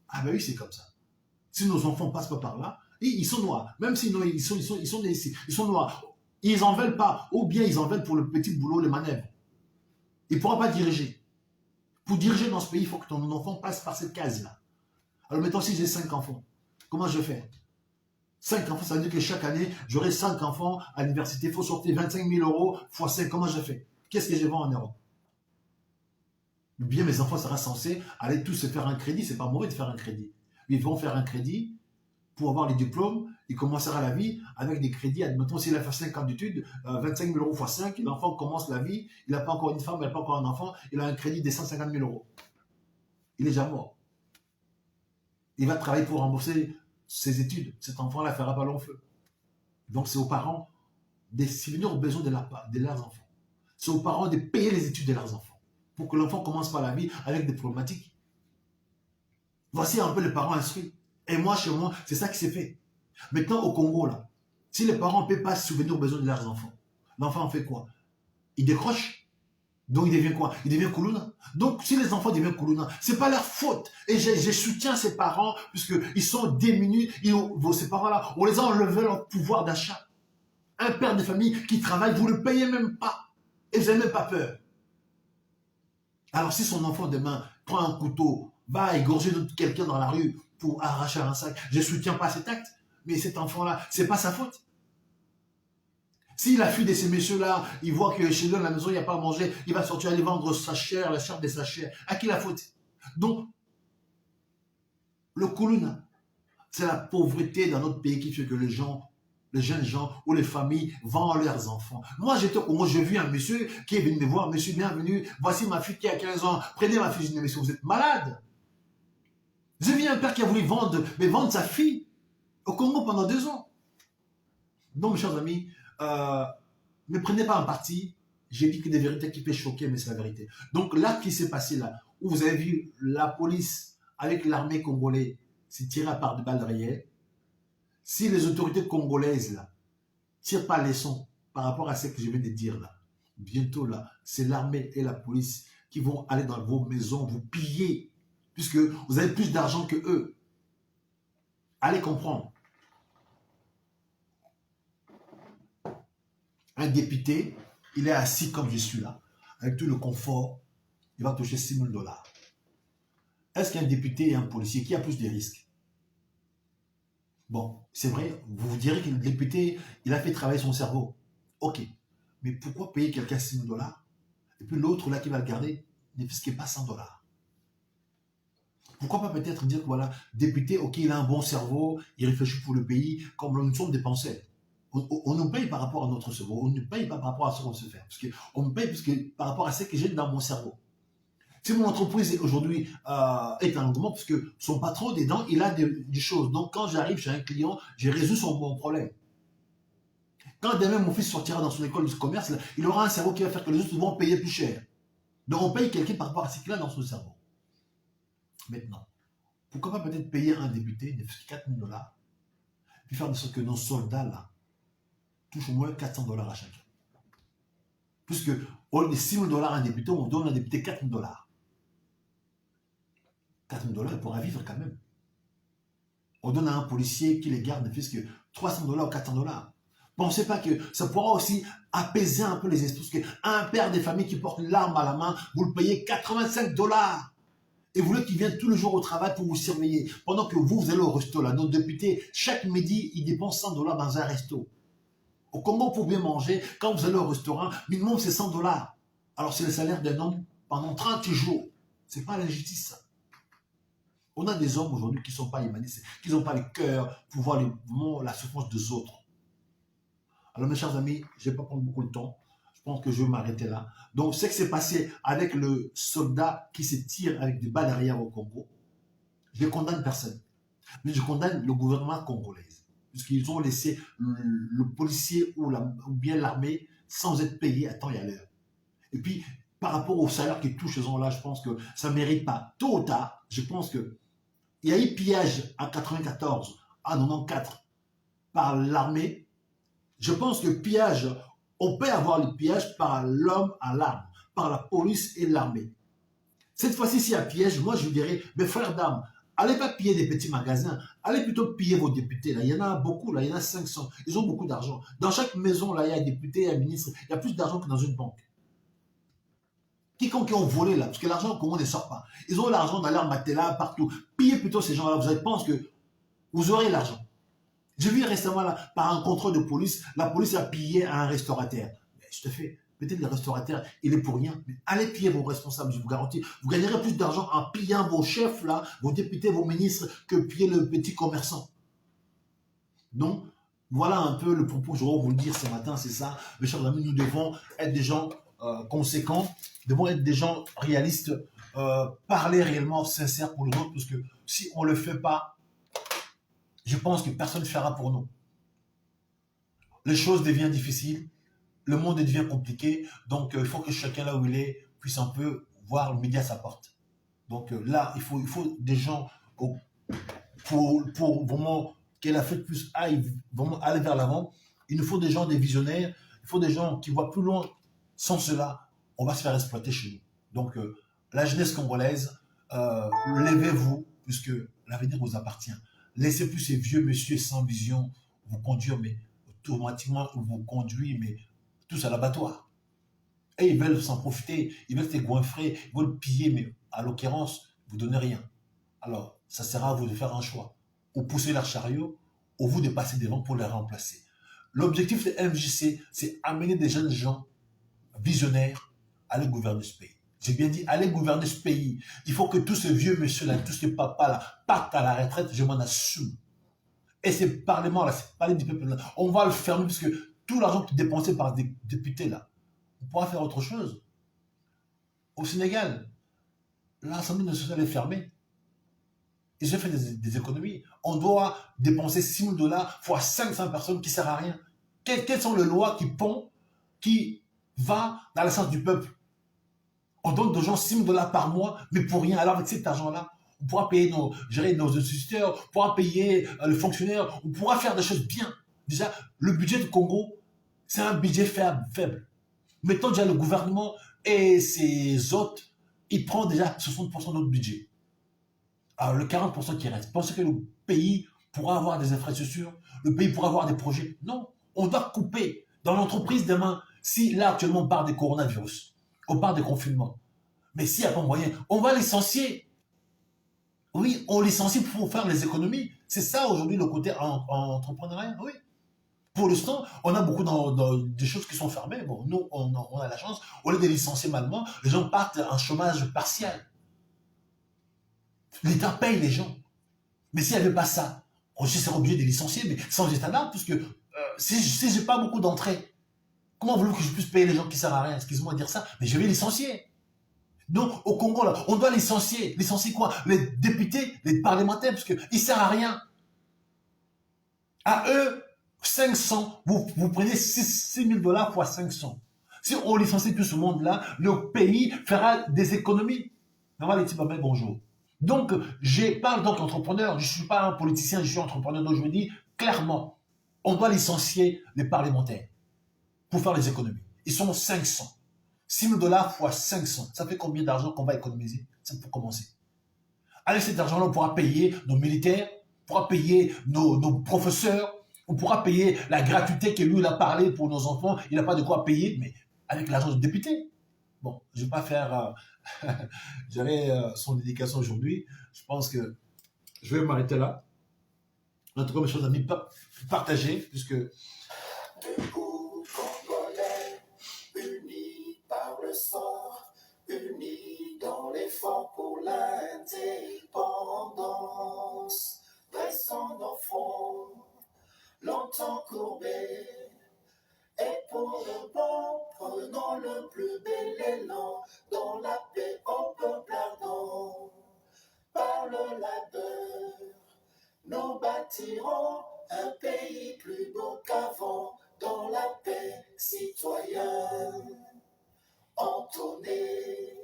Ah ben oui, c'est comme ça. Si nos enfants passent pas par là, ils sont noirs. Même si non, ils sont noirs. Ils en veulent pas. Ou bien ils en veulent pour le petit boulot, les manœuvres. Il ne pourra pas diriger. Pour diriger dans ce pays, il faut que ton enfant passe par cette case-là. Alors mettons si j'ai 5 enfants, comment je fais? 5 enfants, ça veut dire que chaque année, j'aurai 5 enfants à l'université. Il faut sortir 25 000 euros x 5. Comment je fais? Qu'est-ce que je vends en Europe? Bien, mes enfants seront censés aller tous se faire un crédit. C'est pas mauvais de faire un crédit. Ils vont faire un crédit pour avoir les diplômes. Il commencera la vie avec des crédits. Admettons, s'il a fait 5 ans d'études, 25 000 euros x 5, l'enfant commence la vie. Il n'a pas encore une femme, il n'a pas encore un enfant. Il a un crédit de 150 000 euros. Il est déjà mort. Il va travailler pour rembourser ses études. Cet enfant-là ne fera pas long feu. Donc, c'est aux parents de subvenir aux besoins de leurs enfants. C'est aux parents de payer les études de leurs enfants pour que l'enfant commence par la vie avec des problématiques. Voici un peu les parents instruits. Et moi, chez moi, c'est ça qui s'est fait. Maintenant, au Congo, là, si les parents ne peuvent pas subvenir aux besoins de leurs enfants, l'enfant en fait quoi? Il décroche. Donc, il devient quoi? Il devient Koulouna. Donc, si les enfants deviennent Koulouna, ce n'est pas leur faute. Et je soutiens ces parents, puisqu'ils sont démunis. Ces parents-là, on les a enlevé leur pouvoir d'achat. Un père de famille qui travaille, vous ne le payez même pas. Et vous n'avez même pas peur. Alors, si son enfant demain prend un couteau, va égorger quelqu'un dans la rue pour arracher un sac, je ne soutiens pas cet acte. Mais cet enfant-là, ce n'est pas sa faute. S'il a fui de ces messieurs-là, il voit que chez lui, à la maison, il n'y a pas à manger, il va sortir aller vendre sa chair, la chair de sa chair. À qui la faute? Donc, le Koulouna, c'est la pauvreté dans notre pays qui fait que les jeunes gens ou les familles vendent leurs enfants. Moi, j'étais au Congo, j'ai vu un monsieur qui est venu me voir, monsieur, bienvenue, voici ma fille qui a 15 ans, prenez ma fille. Je dis, monsieur, vous êtes malade. J'ai vu un père qui a voulu vendre sa fille au Congo pendant 2 ans. Donc, mes chers amis, ne prenez pas un parti. J'ai dit que des vérités qui peuvent choquer, mais c'est la vérité. Donc là, qui s'est passé là, où vous avez vu la police avec l'armée congolaise s'est tirée à part de balles réelles, si les autorités congolaises là tirent pas les sons par rapport à ce que je viens de dire là, bientôt là, c'est l'armée et la police qui vont aller dans vos maisons, vous piller, puisque vous avez plus d'argent que eux. Allez comprendre. Un député, il est assis comme je suis là, avec tout le confort, il va toucher 6 000 $. Est-ce qu'un député et un policier, qui a plus de risques? Bon, c'est vrai, vous vous direz que le député, il a fait travailler son cerveau. Ok, mais pourquoi payer quelqu'un 6 000 $ et puis l'autre là qui va le garder ne fisque pas 100 $? Pourquoi pas peut-être dire que voilà, député, ok, il a un bon cerveau, il réfléchit pour le pays, comme nous sommes des penseurs. On nous paye par rapport à notre cerveau, on ne paye pas par rapport à ce qu'on se fait. Parce qu'on me paye par rapport à ce que j'ai dans mon cerveau. Si mon entreprise aujourd'hui est un engouement, parce que son patron dedans, il a des choses. Donc quand j'arrive chez un client, j'ai résolu mon problème. Quand demain mon fils sortira dans son école de commerce, là, il aura un cerveau qui va faire que les autres vont payer plus cher. Donc on paye quelqu'un par rapport à ce qu'il a dans son cerveau. Maintenant, pourquoi pas peut-être payer un député de 4 000 $, puis faire de sorte que nos soldats là touchent au moins 400 $ à chacun. Puisque au lieu de 6 000 $ à un député, on donne à un député 4 000 $. 4 000 $, il pourra vivre quand même. On donne à un policier qui les garde, puisque 300 $ ou 400 $. Pensez pas que ça pourra aussi apaiser un peu les esprits, parce qu'un père de famille qui porte l'arme à la main, vous le payez 85 $. Et vous voulez qu'il vienne tous les jours au travail pour vous surveiller, pendant que vous allez au resto là. Nos députés, chaque midi, ils dépensent 100 $ dans un resto. Au Congo, pour bien manger, quand vous allez au restaurant, minimum c'est 100 $. Alors c'est le salaire d'un homme pendant 30 jours. C'est pas la justice, ça. On a des hommes aujourd'hui qui ne sont pas humanistes, qui n'ont pas le cœur pour voir vraiment la souffrance des autres. Alors mes chers amis, je ne vais pas prendre beaucoup de temps. Je pense que je vais m'arrêter là. Donc ce qui s'est passé avec le soldat qui se tire avec des balles arrière au Congo, je ne condamne personne. Mais je condamne le gouvernement congolais. Puisqu'ils ont laissé le policier ou bien l'armée sans être payé à temps et à l'heure. Et puis, par rapport au salaire qu'ils touchent, ces gens-là, je pense que ça ne mérite pas. Tôt ou tard, je pense que il y a eu pillage en 94, en 94, par l'armée. Je pense que pillage, on peut avoir le pillage par l'homme à l'arme, par la police et l'armée. Cette fois-ci, s'il y a piège, moi je vous dirais, mes frères d'armes, allez pas piller des petits magasins, allez plutôt piller vos députés. Là. Il y en a beaucoup, là, il y en a 500. Ils ont beaucoup d'argent. Dans chaque maison, là, il y a un député, il y a un ministre, il y a plus d'argent que dans une banque. Quiconque qui ont volé là, parce que l'argent, comment on ne sort pas. Ils ont l'argent dans leur matelas, partout. Pillez plutôt ces gens-là, vous pensez que vous aurez l'argent. J'ai vu récemment, là, par un contrôle de police, la police a pillé un restaurateur. Mais je te fais, peut-être le restaurateur, il est pour rien. Mais allez piller vos responsables, je vous garantis. Vous gagnerez plus d'argent en pillant vos chefs, là, vos députés, vos ministres, que piller le petit commerçant. Donc, voilà un peu le propos que je vais vous le dire ce matin, c'est ça. Mes chers amis, nous devons être des gens conséquents, nous devons être des gens réalistes, parler réellement sincère pour le autre, parce que si on ne le fait pas, je pense que personne ne fera pour nous. Les choses deviennent difficiles, le monde devient compliqué, donc il faut que chacun là où il est puisse un peu voir le midi à sa porte. Donc là, il faut des gens pour vraiment que la fête puisse vraiment aller vers l'avant. Il nous faut des gens, des visionnaires, il faut des gens qui voient plus loin. Sans cela, on va se faire exploiter chez nous. Donc la jeunesse congolaise, levez-vous, puisque l'avenir vous appartient. Laissez plus ces vieux messieurs sans vision vous conduire, mais automatiquement vous conduisent, mais tous à l'abattoir. Et ils veulent s'en profiter, ils veulent se goinfrer, ils veulent piller, mais à l'occurrence, vous ne donnez rien. Alors, ça sera à vous de faire un choix. Ou pousser leur chariot, ou vous de passer devant pour les remplacer. L'objectif de MJC, c'est amener des jeunes gens visionnaires à aller gouverner ce pays. J'ai bien dit, allez gouverner ce pays. Il faut que tous ces vieux messieurs-là, tous ces papas-là, partent à la retraite, je m'en assume. Et ces parlements-là, ces palais du peuple-là, on va le fermer parce que tout l'argent dépensé par des députés-là, on pourra faire autre chose. Au Sénégal, l'Assemblée nationale est fermée. Ils ont fait des économies. On doit dépenser 6 000 $ fois 500 personnes qui ne servent à rien. Quelles sont les lois qui vont dans le sens du peuple? On donne aux gens 6 000 $ par mois, mais pour rien. Alors avec cet argent-là, on pourra payer gérer nos instituteurs, on pourra payer les fonctionnaires, on pourra faire des choses bien. Déjà, le budget du Congo, c'est un budget faible. Mettons déjà le gouvernement et ses hôtes, ils prennent déjà 60% de notre budget. Alors le 40% qui reste, pensez que le pays pourra avoir des infrastructures, le pays pourra avoir des projets? Non, on doit couper. Dans l'entreprise demain, si là actuellement on parle des coronavirus, on parle des confinements, mais s'il n'y a pas moyen, on va licencier. Oui, on licencie pour faire les économies. C'est ça aujourd'hui le côté entrepreneurial, oui. Pour l'instant, on a beaucoup des choses qui sont fermées. Bon, nous, on a la chance, au lieu de licencier malement, les gens partent en chômage partiel. L'État paye les gens. Mais s'il n'y avait pas ça, on serait obligé de licencier, mais sans état d'âme, puisque si je n'ai pas beaucoup d'entrées, comment voulez-vous que je puisse payer les gens qui ne servent à rien? Excuse-moi de dire ça, mais je vais licencier. Donc, au Congo, là, on doit licencier. Licencier quoi? Les députés, les parlementaires, parce qu'ils ne servent à rien. À eux, 500, vous prenez 6 000 $ fois 500. Si on licencie tout ce monde-là, le pays fera des économies. Normal, les types, bonjour. Donc, je parle donc entrepreneur, je ne suis pas un politicien, je suis entrepreneur, donc je me dis clairement, on doit licencier les parlementaires pour faire les économies. Ils sont 500. 6 000 $ fois 500, ça fait combien d'argent qu'on va économiser? C'est pour commencer. Avec cet argent-là, on pourra payer nos militaires, on pourra payer nos professeurs, on pourra payer la gratuité que lui, il a parlé pour nos enfants, il n'a pas de quoi payer, mais avec l'argent du député. Bon, je ne vais pas faire... J'avais son dédication aujourd'hui. Je pense que je vais m'arrêter là. En tout cas, mes chers amis, partagez, puisque pour l'indépendance. Dressons nos fronts, longtemps courbés, et pour le bon, prenons le plus bel élan, dans la paix au peuple ardent. Par le labeur, nous bâtirons un pays plus beau qu'avant, dans la paix citoyenne. Entonnez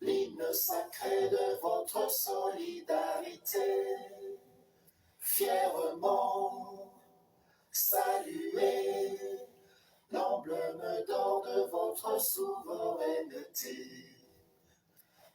l'hymne sacré de votre solidarité. Fièrement saluez l'emblème d'or de votre souveraineté.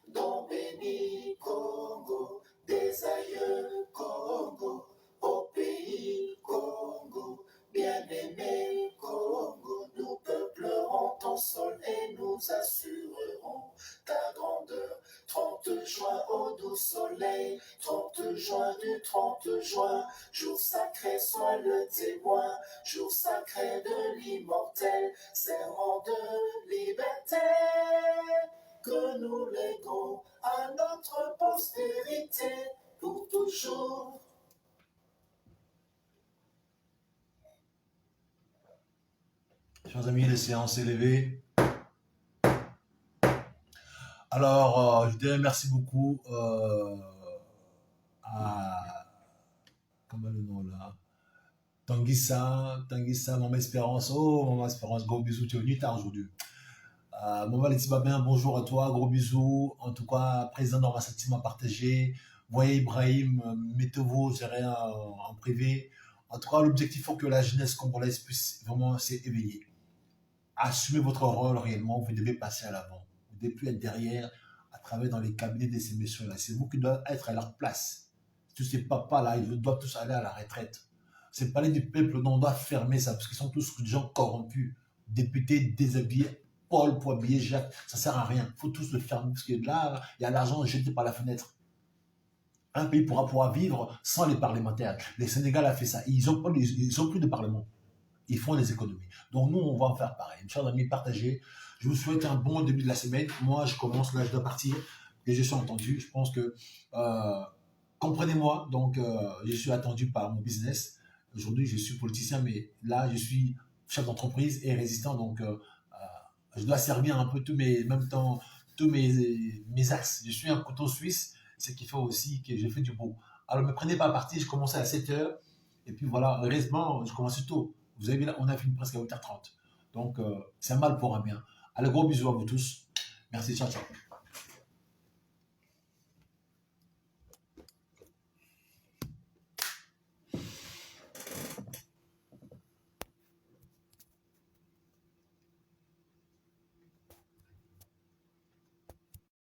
Don béni Congo, des aïeux Congo, au pays Congo, bien-aimé Congo, nous peuplerons ton sol et nous assurerons ta grandeur. 30 juin au doux soleil, 30 juin du 30 juin, jour sacré soit le témoin, jour sacré de l'immortel, serment de liberté que nous léguons à notre postérité pour toujours. Chers amis, les séances élevées. Alors, je dirais merci beaucoup à... Comment le nom là? Tanguissa, Maman Espérance. Oh, Maman Espérance, gros bisous, tu es venu tard aujourd'hui. Maman Laetitia bien, bonjour à toi, gros bisous. En tout cas, président Norma Satima partagé. Voyez Ibrahim, mettez-vous, gérez en privé. En tout cas, l'objectif, il faut que la jeunesse congolaise puisse vraiment s'éveiller. Assumez votre rôle réellement, vous devez passer à l'avant. Vous ne devez plus être derrière, à travers dans les cabinets de ces messieurs-là. C'est vous qui devez être à leur place. Tous ces papas-là, ils doivent tous aller à la retraite. C'est palais du peuple dont on doit fermer ça, parce qu'ils sont tous des gens corrompus, députés déshabillés, Paul pour habiller Jacques, ça ne sert à rien. Il faut tous le fermer, parce que là, il y a l'argent jeté par la fenêtre. Un pays pourra pouvoir vivre sans les parlementaires. Le Sénégal a fait ça. Ils n'ont plus de parlement. Ils font des économies. Donc nous, on va en faire pareil. Chers amis, partagez. Je vous souhaite un bon début de la semaine. Moi, je commence, là, je dois partir. Et je suis entendu. Je pense que, comprenez-moi, donc je suis attendu par mon business. Aujourd'hui, je suis politicien, mais là, je suis chef d'entreprise et résistant. Donc, je dois servir un peu même temps, tous mes axes. Je suis un couteau suisse, ce qui fait aussi que je fais du beau. Alors, ne me prenez pas à partie. Je commençais à 7h. Et puis voilà, heureusement, je commence tôt. Vous avez vu là, on a fini presque à 8h30. Donc, c'est un mal pour un bien. Allez, gros bisous à vous tous. Merci, ciao, ciao.